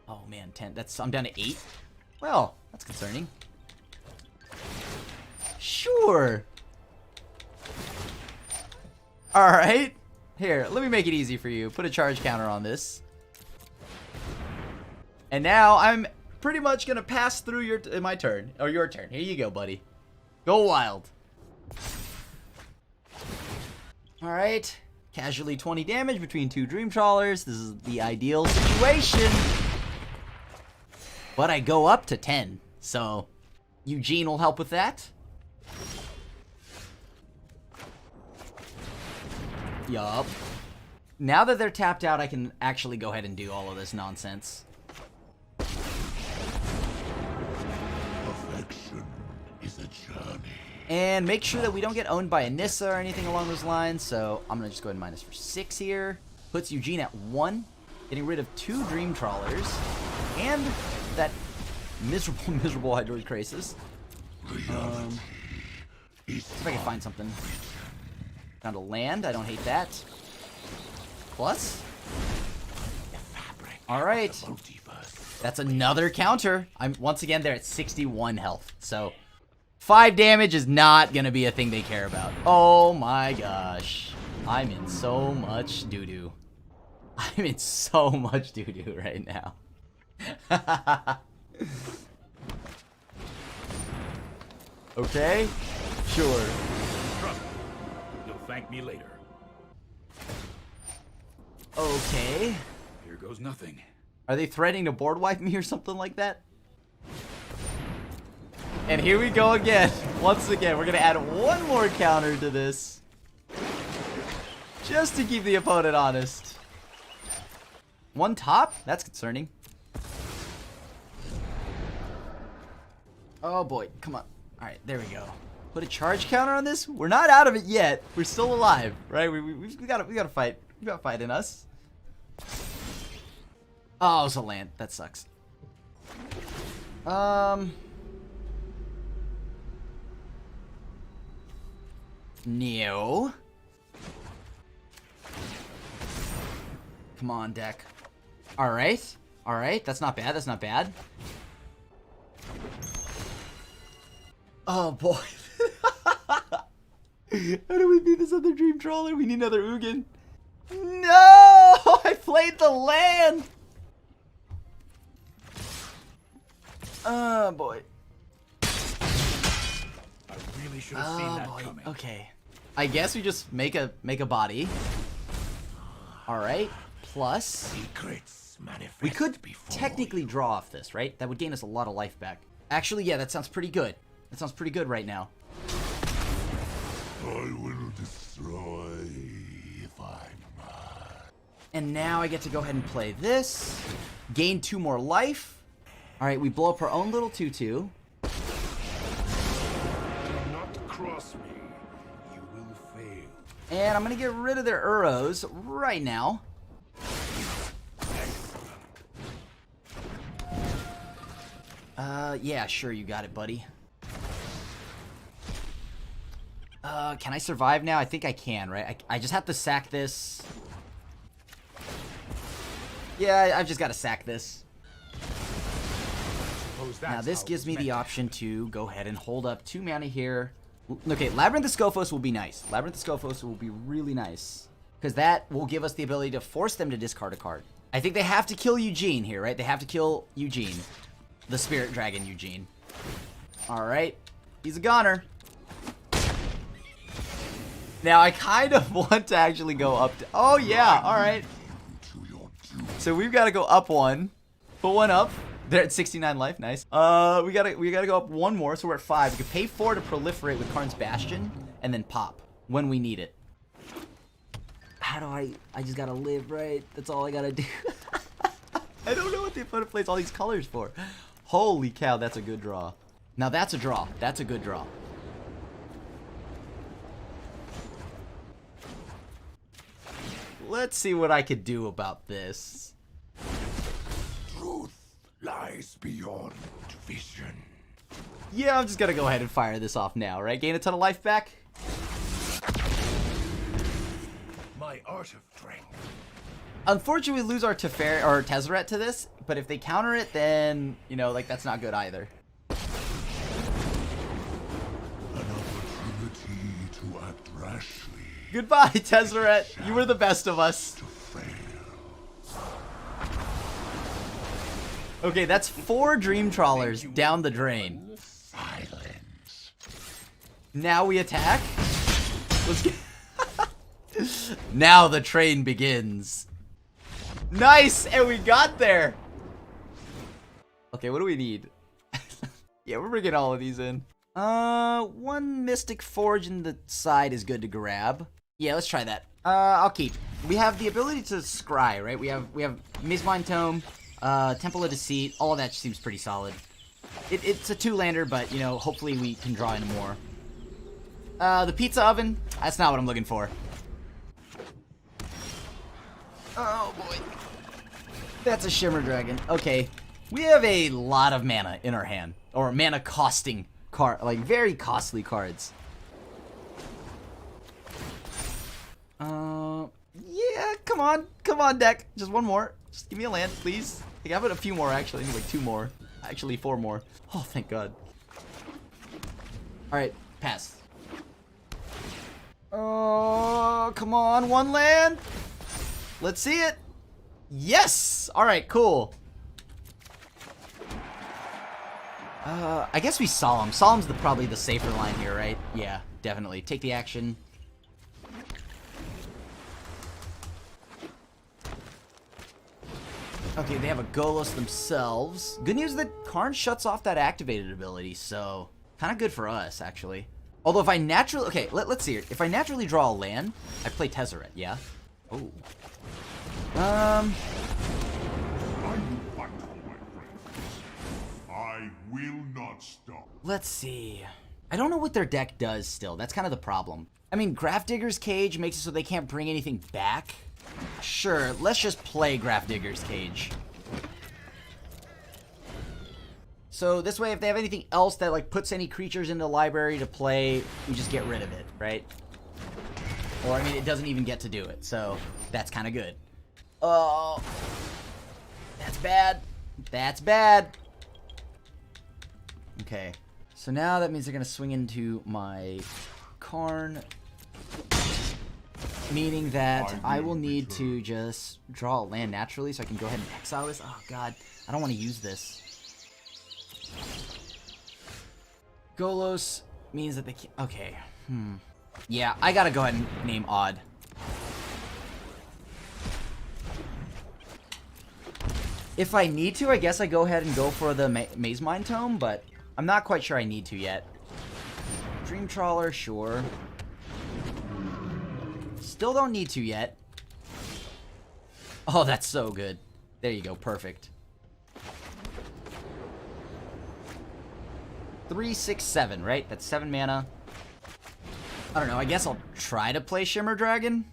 Oh man, 10. I'm down to 8. Well, that's concerning. Sure. All right. Here, let me make it easy for you. Put a charge counter on this. And now I'm pretty much gonna pass through my turn, or your turn. Here you go, buddy. Go wild. All right. Casually 20 damage between 2 Dream Trawlers. This is the ideal situation. But I go up to 10, so Eugene will help with that. Yup. Now that they're tapped out, I can actually go ahead and do all of this nonsense. Perfection is a journey. And make sure that we don't get owned by Anissa or anything along those lines, so I'm going to just go ahead and minus for 6 here. Puts Eugene at 1, getting rid of 2 Dream Trawlers, and that miserable Hydroid Crisis. See if I can find something. Found a land, I don't hate that. Plus? The fabric All right. Multiverse. That's another counter. I'm once again there at 61 health. So 5 damage is not going to be a thing they care about. Oh my gosh. I'm in so much doo-doo. I'm in so much doo-doo right now. Okay. Sure. Trust me. You'll thank me later. Okay. Here goes nothing. Are they threatening to board wipe me or something like that? And here we go again. Once again, we're going to add one more counter to this. Just to keep the opponent honest. One top? That's concerning. Oh boy, come on. Alright, there we go. Put a charge counter on this? We're not out of it yet. We're still alive, right? We gotta fight. We got fight in us. Oh, it's a land. That sucks. Neo. Come on, deck. Alright. Alright, that's not bad. That's not bad. Oh, boy. How do we beat this other Dream Trawler? We need another Ugin. No! I played the land! Oh, boy. I really should have seen that boy. coming. Okay. I guess we just make a body. Alright. Plus, Secrets manifest we could before technically you. draw off this, right? That would gain us a lot of life back. Actually, yeah, that sounds pretty good. That sounds pretty good right now. I will destroy if I'm mad. And now I get to go ahead and play this. Gain 2 more life. Alright, we blow up our own little 2/2. Do not cross me. You will fail. And I'm going to get rid of their Uros right now. Yeah, sure, you got it, buddy. Can I survive now? I think I can, right? I just have to sack this. Yeah, I've just got to sack this. Suppose Now, that's this how gives it's me meant the to option to go ahead and hold up 2 mana here. Okay, Labyrinth of Scophos will be nice. Labyrinth of Scophos will be really nice. Because that will give us the ability to force them to discard a card. I think they have to kill Eugene here, right? They have to kill Eugene. The Spirit Dragon Eugene. Alright. He's a goner. Now, I kind of want to actually go up to... Oh, yeah. Alright. So, we've got to go up 1. Put 1 up. They're at 69 life. Nice. We gotta go up 1 more, so we're at 5. We can pay 4 to proliferate with Karn's Bastion, and then pop when we need it. How do I just gotta live, right? That's all I gotta do. I don't know what the opponent plays all these colors for. Holy cow, that's a good draw. Now that's a draw. That's a good draw. Let's see what I could do about this. Truth lies beyond vision. Yeah, I'm just gonna go ahead and fire this off now, right? Gain a ton of life back. My art of strength. Unfortunately, we lose our Tezzeret to this, but if they counter it, then, you know, like, that's not good either. An opportunity to act rashly. Goodbye, Tezzeret. You were the best of us. To fail. Okay, that's 4 Dream Trawlers down the drain. Silence. Now we attack. Let's get... Now the train begins. Nice, and we got there. Okay, what do we need? Yeah, we're bringing all of these in. 1 Mystic Forge in the side is good to grab. Yeah, let's try that. I'll keep. We have the ability to scry, right? We have Mizmine Tome, Temple of Deceit. All of that seems pretty solid. It's a 2-lander, but, you know, hopefully we can draw in more. The Pizza Oven, that's not what I'm looking for. Oh, boy. That's a Shimmer Dragon. Okay. We have a lot of mana in our hand. Or mana costing card. Like, very costly cards. Yeah, come on. Come on, deck. Just one more. Just give me a land, please. I think I have a few more, actually. I need like 2 more. Actually, 4 more. Oh, thank God. Alright, pass. Oh, come on. 1 land. Let's see it. Yes! Alright, cool. I guess we Solemn. Solemn's probably the safer line here, right? Yeah, definitely. Take the action. Okay, they have a Golos themselves. Good news that Karn shuts off that activated ability, so kind of good for us, actually. Although if I naturally... Okay, let's see here. If I naturally draw a land, I play Tezzeret, yeah? Oh. Are you fight for my friends? I will not stop. Let's see. I don't know what their deck does still. That's kind of the problem. I mean, Grafdigger's Cage makes it so they can't bring anything back. Sure, let's just play Grafdigger's Cage. So this way, if they have anything else that like puts any creatures in the library to play, we just get rid of it, right? Or I mean, it doesn't even get to do it, so that's kind of good. Oh, that's bad. That's bad. Okay, so now that means they're gonna swing into my Karn. Meaning that I will need to just draw a land naturally so I can go ahead and exile this. Oh god, I don't want to use this. Golos means that they can't... Okay, yeah, I gotta go ahead and name Odd. If I need to, I guess I go ahead and go for the Maze Mind Tome, but I'm not quite sure I need to yet. Dream Trawler, sure. Still don't need to yet. Oh, that's so good. There you go, perfect. 3, 6, 7, right? That's 7 mana. I don't know, I guess I'll try to play Shimmer Dragon.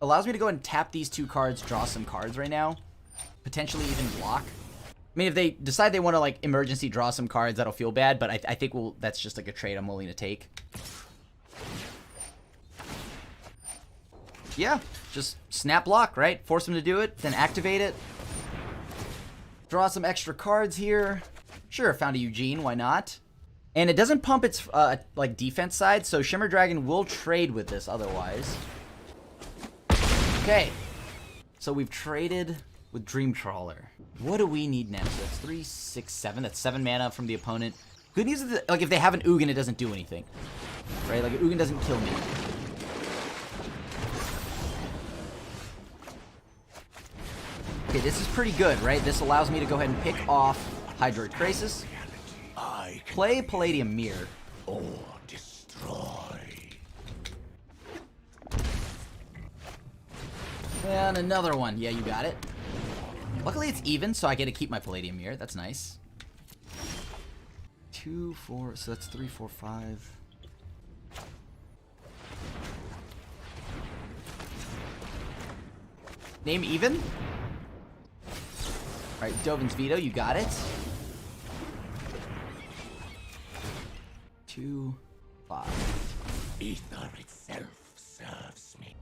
Allows me to go and tap these 2 cards, draw some cards right now. Potentially even block. I mean, if they decide they want to, like, emergency draw some cards, that'll feel bad, but I think that's just, like, a trade I'm willing to take. Yeah, just snap block, right? Force them to do it, then activate it. Draw some extra cards here. Sure, found a Eugene, why not? And it doesn't pump its, like, defense side, so Shimmer Dragon will trade with this otherwise. Okay. So we've traded with Dream Trawler. What do we need next? That's 3, 6, 7. That's 7 mana from the opponent. Good news is that, like, if they have an Ugin, it doesn't do anything. Right? Like, Ugin doesn't kill me. Okay, this is pretty good, right? This allows me to go ahead and pick off Hydroid Krasis, play Palladium Mirror, Or destroy. and another one. Yeah, you got it. Luckily, it's even, so I get to keep my Palladium Mirror. That's nice. 2, 4, so that's 3, 4, 5. Name even? Alright, Dovin's Veto, you got it. 2, 5. Ether itself serves me.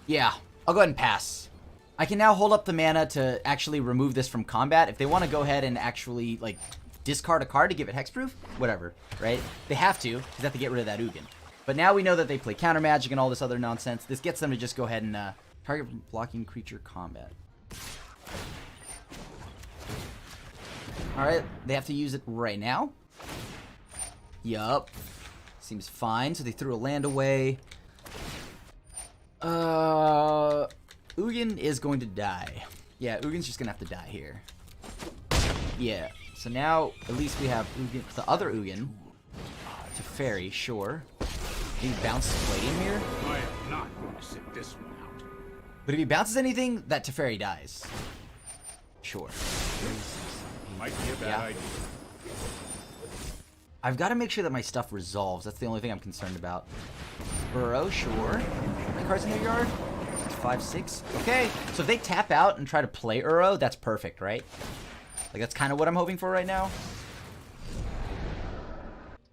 Yeah, I'll go ahead and pass. I can now hold up the mana to actually remove this from combat. If they want to go ahead and actually, like, discard a card to give it hexproof, whatever, right? They have to, because they have to get rid of that Ugin. But now we know that they play counter magic and all this other nonsense. This gets them to just go ahead and target blocking creature combat. Alright, they have to use it right now. Yup. Seems fine, so they threw a land away. Ugin is going to die. Yeah, Ugin's just gonna have to die here. Yeah, so now at least we have Ugin, the other Ugin to fairy, sure. He bounces Palladium here. I am not going to sit this one out. But if he bounces anything, that Teferi dies. Sure. Might be a bad Yeah. idea. I've got to make sure that my stuff resolves. That's the only thing I'm concerned about. Burrow, sure. How many cards in their yard? 5, 6. Okay, so if they tap out and try to play Uro, that's perfect, right? Like, that's kind of what I'm hoping for right now.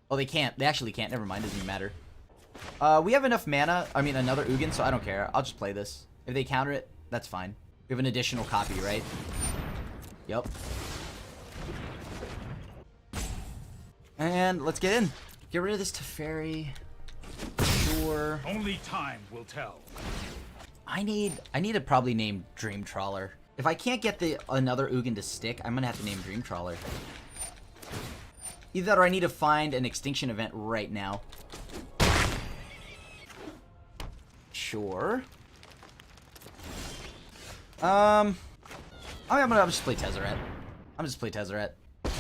Oh, they can't. They actually can't. Never mind. Doesn't even matter. We have enough mana. I mean, another Ugin, so I don't care. I'll just play this. If they counter it, that's fine. We have an additional copy, right? Yep. And let's get in. Get rid of this Teferi. Sure. Only time will tell. I need to probably name Dream Trawler. If I can't get another Ugin to stick, I'm gonna have to name Dream Trawler. Either that or I need to find an extinction event right now. Sure. I'm gonna just play Tezzeret. I'm just play Tezzeret. This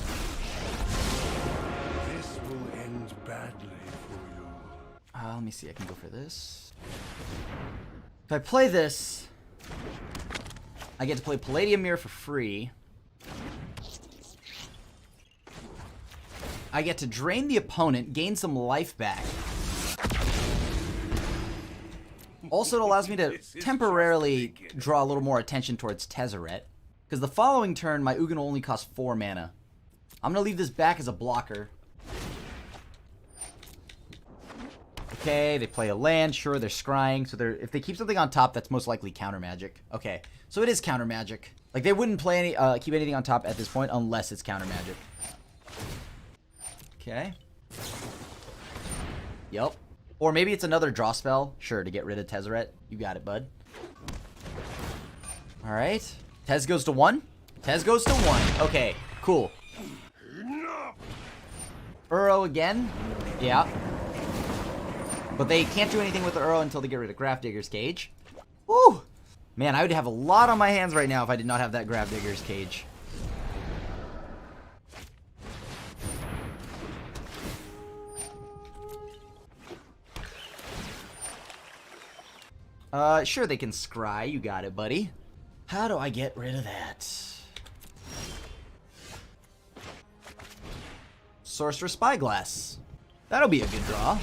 will end badly for you. Let me see. I can go for this. If I play this, I get to play Palladium Mirror for free. I get to drain the opponent, gain some life back. Also, it allows me to temporarily draw a little more attention towards Tezzeret. Because the following turn, my Ugin will only cost 4 mana. I'm going to leave this back as a blocker. Okay, they play a land. Sure, they're scrying. So if they keep something on top, that's most likely counter magic. Okay, so it is counter magic. Like, they wouldn't play keep anything on top at this point unless it's counter magic. Okay. Yup. Or maybe it's another draw spell. Sure, to get rid of Tezzeret. You got it, bud. Alright. Tez goes to 1. Tez goes to 1. Okay, cool. Uro again. Yeah. But they can't do anything with the Uro until they get rid of Grafdigger's Cage. Woo! Man, I would have a lot on my hands right now if I did not have that Grafdigger's Cage. Sure, they can scry. You got it, buddy. How do I get rid of that? Sorcerer's Spyglass. That'll be a good draw.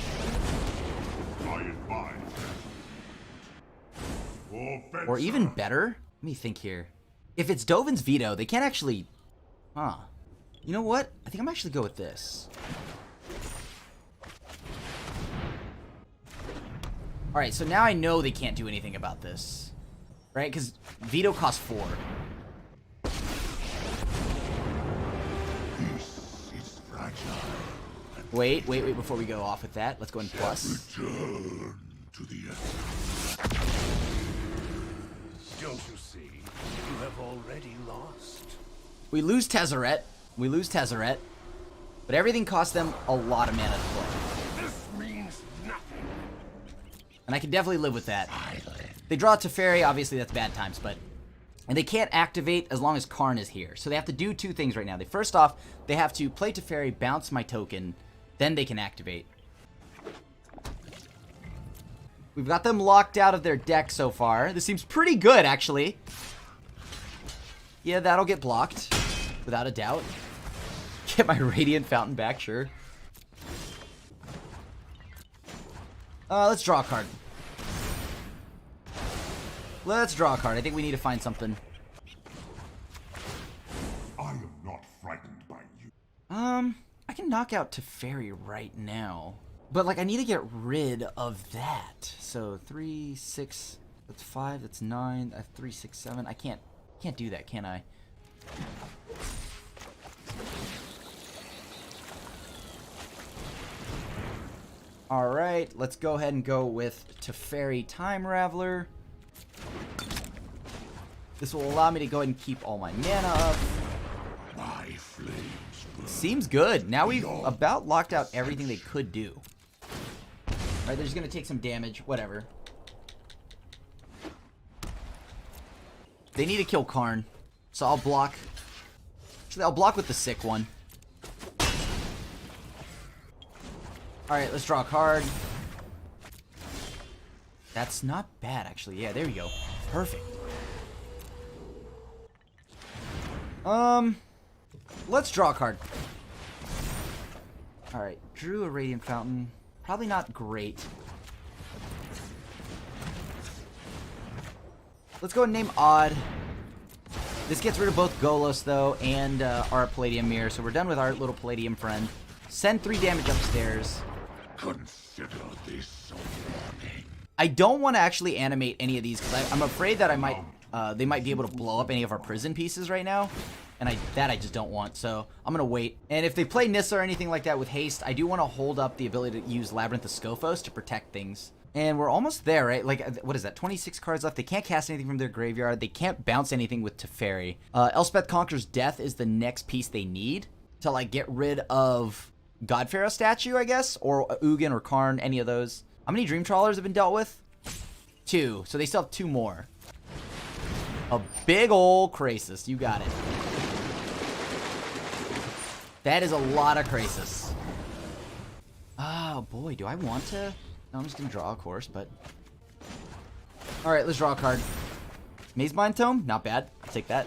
Or even better, let me think here. If it's Dovin's Veto, they can't actually... Huh. You know what? I think I'm actually go with this. Alright, so now I know they can't do anything about this. Right? Because Veto costs 4. Peace is fragile. Wait, before we go off with that. Let's go in plus. Return to the earth. Don't you see? You have already lost. We lose Tezzeret. But everything costs them a lot of mana to play. This means nothing. And I can definitely live with that. They draw Teferi, obviously that's bad times, but... And they can't activate as long as Karn is here. So they have to do 2 things right now. First off, they have to play Teferi, bounce my token, then they can activate. We've got them locked out of their deck so far. This seems pretty good, actually. Yeah, that'll get blocked, without a doubt. Get my Radiant Fountain back, sure. Let's draw a card. I think we need to find something. I am not frightened by you. I can knock out Teferi right now. But, like, I need to get rid of that. So, 3, 6, that's 5, that's 9, I have 3, 6, 7. I can't do that, can I? Alright, let's go ahead and go with Teferi Time Raveler. This will allow me to go ahead and keep all my mana up. My flames burn. Seems good. Now we've about locked out everything they could do. Alright, they're just gonna take some damage. Whatever. They need to kill Karn. So I'll block. Actually, I'll block with the sick one. Alright, let's draw a card. That's not bad, actually. Yeah, there we go. Perfect. Let's draw a card. Alright, drew a Radiant Fountain. Probably not great. Let's go and name Odd. This gets rid of both Golos, though, and our Palladium Mirror, so we're done with our little Palladium friend. Send 3 damage upstairs. Consider this a warning. I don't want to actually animate any of these because I'm afraid that they might be able to blow up any of our prison pieces right now. And I just don't want, so I'm going to wait. And if they play Nissa or anything like that with haste, I do want to hold up the ability to use Labyrinth of Scophos to protect things. And we're almost there, right? Like, what is that? 26 cards left. They can't cast anything from their graveyard. They can't bounce anything with Teferi. Elspeth Conquers Death is the next piece they need to, like, get rid of God Pharaoh statue, I guess? Or Ugin or Karn, any of those. How many Dream Trawlers have been dealt with? 2. So they still have 2 more. A big ol' Krasis. You got it. That is a lot of Krasis. Oh, boy. Do I want to? No, I'm just going to draw, of course, but... Alright, let's draw a card. Mazebind Tome? Not bad. I'll take that.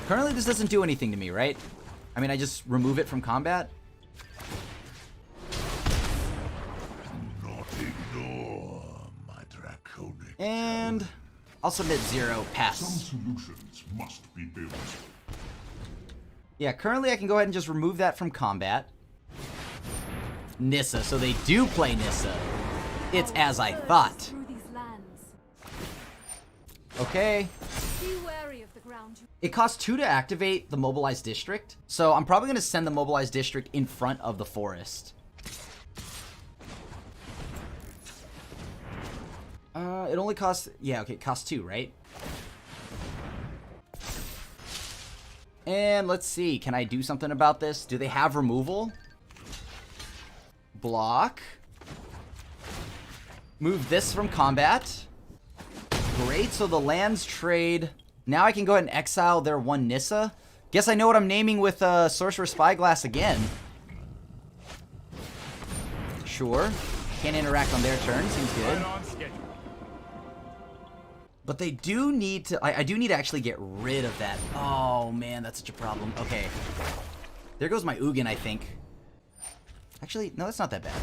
Currently, this doesn't do anything to me, right? I mean, I just remove it from combat? Not ignore my draconic. And... I'll submit 0. Pass. Some solutions must be built. Yeah, currently I can go ahead and just remove that from combat. Nissa, so they do play Nissa. It's as I thought. Through these lands. Okay. Be wary of the ground. It costs 2 to activate the Mobilized District, so I'm probably going to send the Mobilized District in front of the forest. It only costs... Yeah, okay, it costs 2, right? And let's see, can I do something about this? Do they have removal? Block. Move this from combat. Great, so the lands trade. Now I can go ahead and exile their 1 Nissa. Guess I know what I'm naming with Sorcerer Spyglass again. Sure. Can't interact on their turn, seems good. Right on schedule. But they do need to... I do need to actually get rid of that. Oh, man, that's such a problem. Okay. There goes my Ugin, I think. Actually, no, that's not that bad.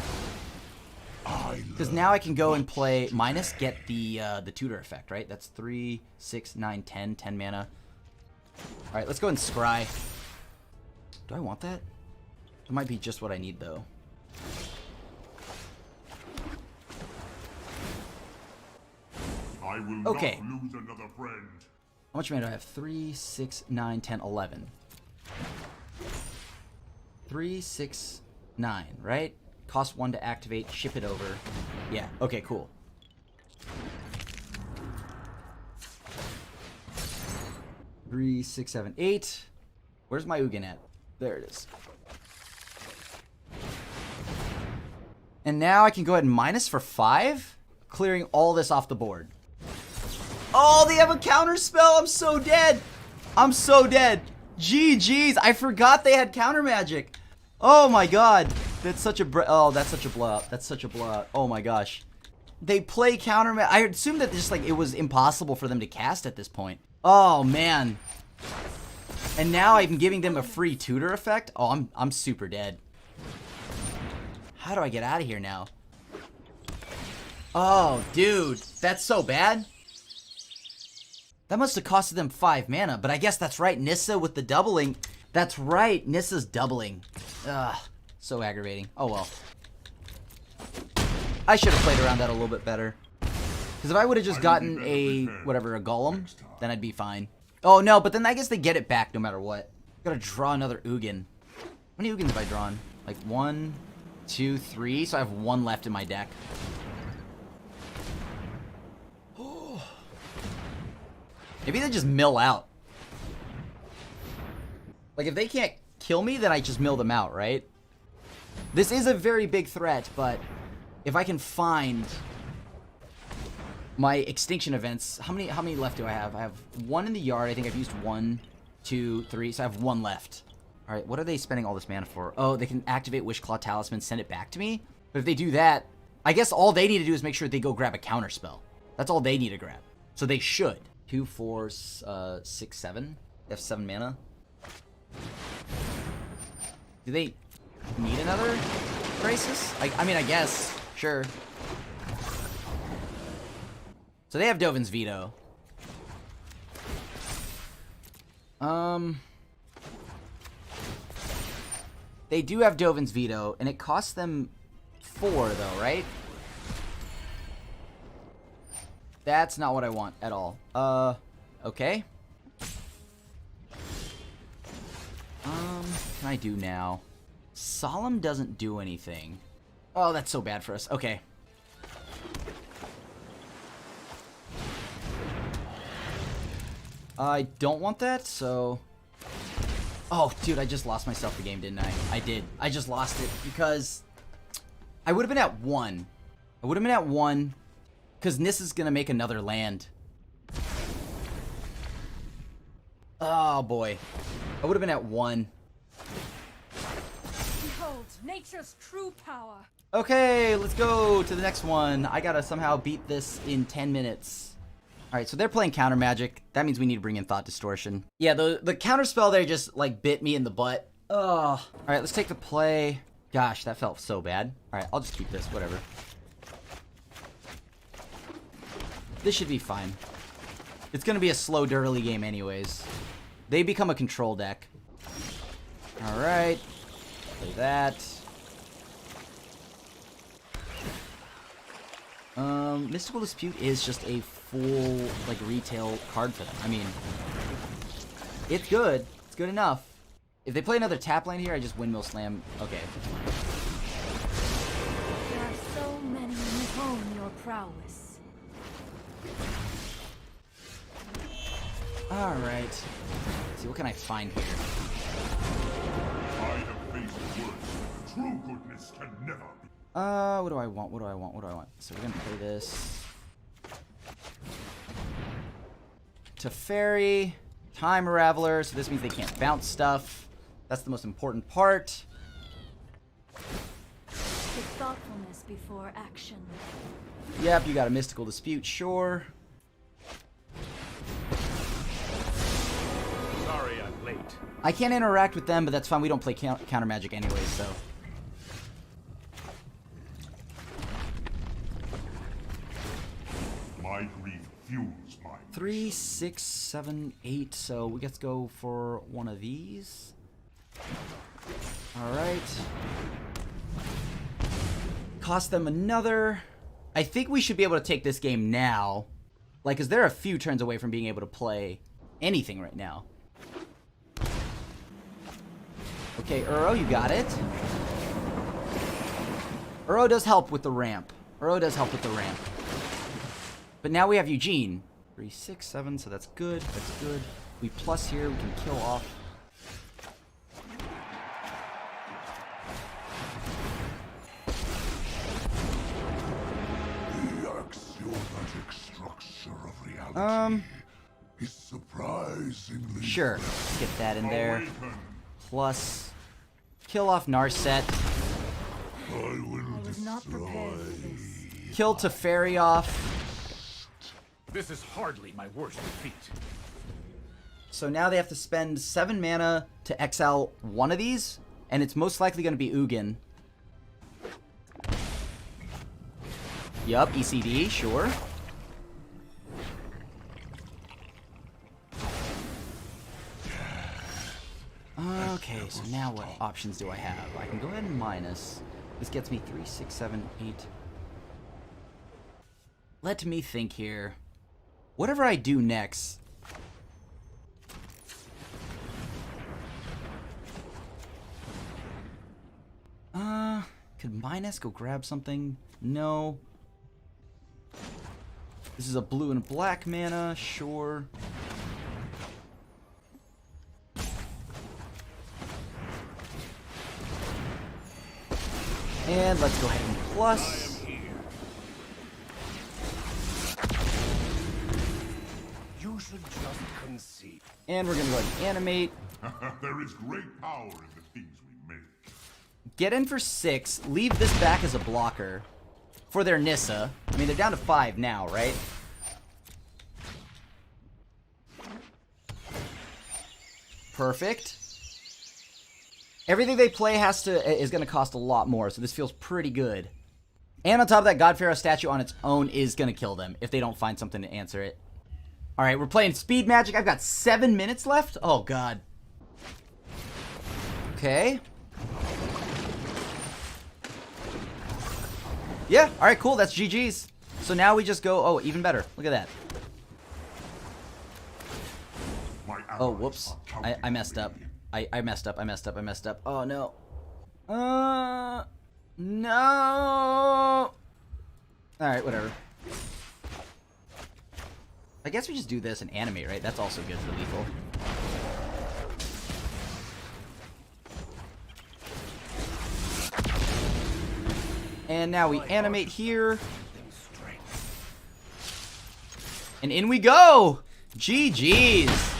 Because now I can go and play... Minus, get the tutor effect, right? That's 3, 6, 9, 10. 10 mana. Alright, let's go and scry. Do I want that? It might be just what I need, though. I will Okay. not lose another friend. How much mana do I have? 3, 6, 9, 10, 11. 3, 6, 9, right? Cost 1 to activate, ship it over. Yeah, okay, cool. Three, 6, 7, 8. Where's my Ugin at? There it is. And now I can go ahead and minus for 5, clearing all this off the board. Oh, they have a counter spell. I'm so dead. I'm so dead. GG's. I forgot they had counter magic. Oh my god. That's such a that's such a blowout. That's such a blowout. Oh my gosh. They play counter magic. I assumed that just like it was impossible for them to cast at this point. Oh man. And now I'm giving them a free tutor effect. Oh, I'm super dead. How do I get out of here now? Oh, dude. That's so bad. That must have costed them 5 mana, but I guess that's right. Nissa with the doubling. That's right. Nissa's doubling. Ugh. So aggravating. Oh, well. I should have played around that a little bit better. Because if I would have just gotten a, whatever, a golem, then I'd be fine. Oh, no, but then I guess they get it back no matter what. Gotta draw another Ugin. How many Ugins have I drawn? Like 1, 2, 3. So I have 1 left in my deck. Maybe they just mill out. Like, if they can't kill me, then I just mill them out, right? This is a very big threat, but if I can find my extinction events... How many left do I have? I have 1 in the yard. I think I've used 1, 2, 3, so I have 1 left. Alright, what are they spending all this mana for? Oh, they can activate Wishclaw Talisman, send it back to me? But if they do that, I guess all they need to do is make sure they go grab a counter spell. That's all they need to grab. So they should. 2, 4, 6, 7. They have 7 mana. Do they need another Crisis? I mean, I guess. Sure. So they have Dovin's Veto. They do have Dovin's Veto, and it costs them 4, though, right? That's not what I want at all. Okay. Can I do now? Solemn doesn't do anything. Oh, that's so bad for us. Okay. I don't want that, so... Oh, dude, I just lost myself the game, didn't I? I did. I just lost it because I would have been at 1. I would have been at 1 because Nissa's going to make another land. Oh, boy. I would have been at 1. Behold, nature's true power. Okay, let's go to the next one. I gotta somehow beat this in 10 minutes. Alright, so they're playing counter magic. That means we need to bring in Thought Distortion. Yeah, the counter spell there just, like, bit me in the butt. Ugh. Alright, let's take the play. Gosh, that felt so bad. Alright, I'll just keep this, whatever. This should be fine. It's gonna be a slow, early game anyways. They become a control deck. Alright. Play that. Mystical Dispute is just a full, like, retail card for them. I mean, it's good. It's good enough. If they play another tap lane here, I just Windmill Slam. Okay. There are so many who hone your prowess. Alright. See, what can I find here? I have faced worse. True goodness can never be. What do I want? What do I want? What do I want? So we're gonna play this. Teferi. Time Raveler. So this means they can't bounce stuff. That's the most important part. With thoughtfulness before action. Yep, you got a Mystical Dispute, sure. Sorry I'm late. I can't interact with them, but that's fine. We don't play counter magic anyway, so. My grief fuels my 3, 6, 7, 8. So we get to go for one of these. Alright. Cost them another. I think we should be able to take this game now. Like, because they're a few turns away from being able to play anything right now. Okay, Uro, you got it. Uro does help with the ramp. Uro does help with the ramp. But now we have Eugene. 3, 6, 7, so that's good. That's good. We plus here, we can kill off. The axiomatic structure of reality is surprisingly Sure. Get that in there. awakened. Plus, kill off Narset. I will I was not prepared for this. Kill Teferi off. This is hardly my worst defeat. So now they have to spend 7 mana to exile one of these, and it's most likely going to be Ugin. Yup, ECD, sure. Okay, so now what options do I have? I can go ahead and minus. This gets me 3, 6, 7, 8. Let me think here. Whatever I do next... Could minus go grab something? No. This is a blue and black mana, sure. And let's go ahead and plus. You should just concede. And we're gonna go ahead and animate. There is great power in the things we make. Get in for 6. Leave this back as a blocker for their Nissa. I mean, they're down to 5 now, right? Perfect. Everything they play is going to cost a lot more, so this feels pretty good. And on top of that, God Pharaoh statue on its own is going to kill them if they don't find something to answer it. All right, we're playing speed magic. I've got 7 minutes left. Oh, God. Okay. Yeah, alright, cool. That's GG's. So now we just go, oh, even better. Look at that. My Oh, allies whoops. are counting I messed on up. me. I messed up. I messed up. I messed up. Oh, no. No. Alright, whatever. I guess we just do this and animate, right? That's also good for lethal. And now we animate here. And in we go! GG's!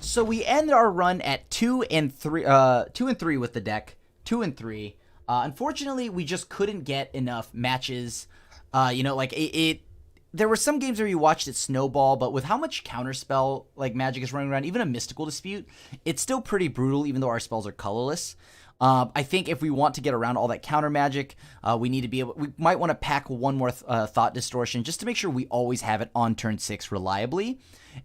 So we end our run at 2 and 3 with the deck. 2 and 3. Unfortunately, we just couldn't get enough matches. You know, like there were some games where you watched it snowball, but with how much counterspell like Magic is running around, even a Mystical Dispute, it's still pretty brutal, even though our spells are colorless. I think if we want to get around all that counter magic, we might want to pack one more Thought Distortion just to make sure we always have it on turn 6 reliably.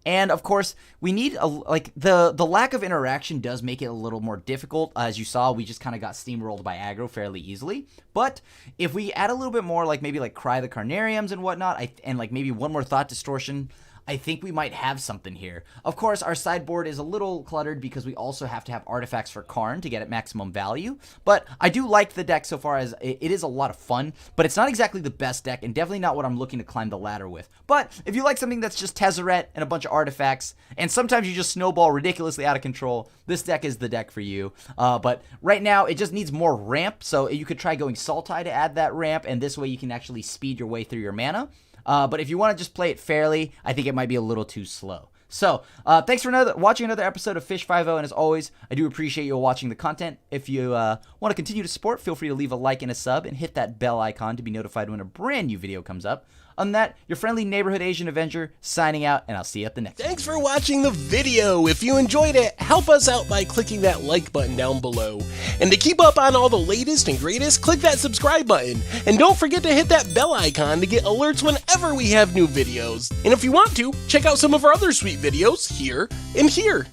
And of course, we need the lack of interaction does make it a little more difficult. As you saw, we just kind of got steamrolled by aggro fairly easily. But if we add a little bit more, like maybe like Cry the Carnariums and whatnot, and like maybe one more Thought Distortion, I think we might have something here. Of course, our sideboard is a little cluttered because we also have to have artifacts for Karn to get at maximum value. But I do like the deck so far, as it is a lot of fun, but it's not exactly the best deck and definitely not what I'm looking to climb the ladder with. But if you like something that's just Tezzeret and a bunch of artifacts, and sometimes you just snowball ridiculously out of control, this deck is the deck for you. But right now, it just needs more ramp, so you could try going Sultai to add that ramp, and this way you can actually speed your way through your mana. But if you want to just play it fairly, I think it might be a little too slow. So, thanks for watching another episode of Fish 5-0, and as always, I do appreciate you watching the content. If you want to continue to support, feel free to leave a like and a sub, and hit that bell icon to be notified when a brand new video comes up. On that, your friendly neighborhood Asian Avenger, signing out, and I'll see you at the next one. Thanks for watching the video. If you enjoyed it, help us out by clicking that like button down below. And to keep up on all the latest and greatest, click that subscribe button. And don't forget to hit that bell icon to get alerts whenever we have new videos. And if you want to, check out some of our other sweet videos here and here.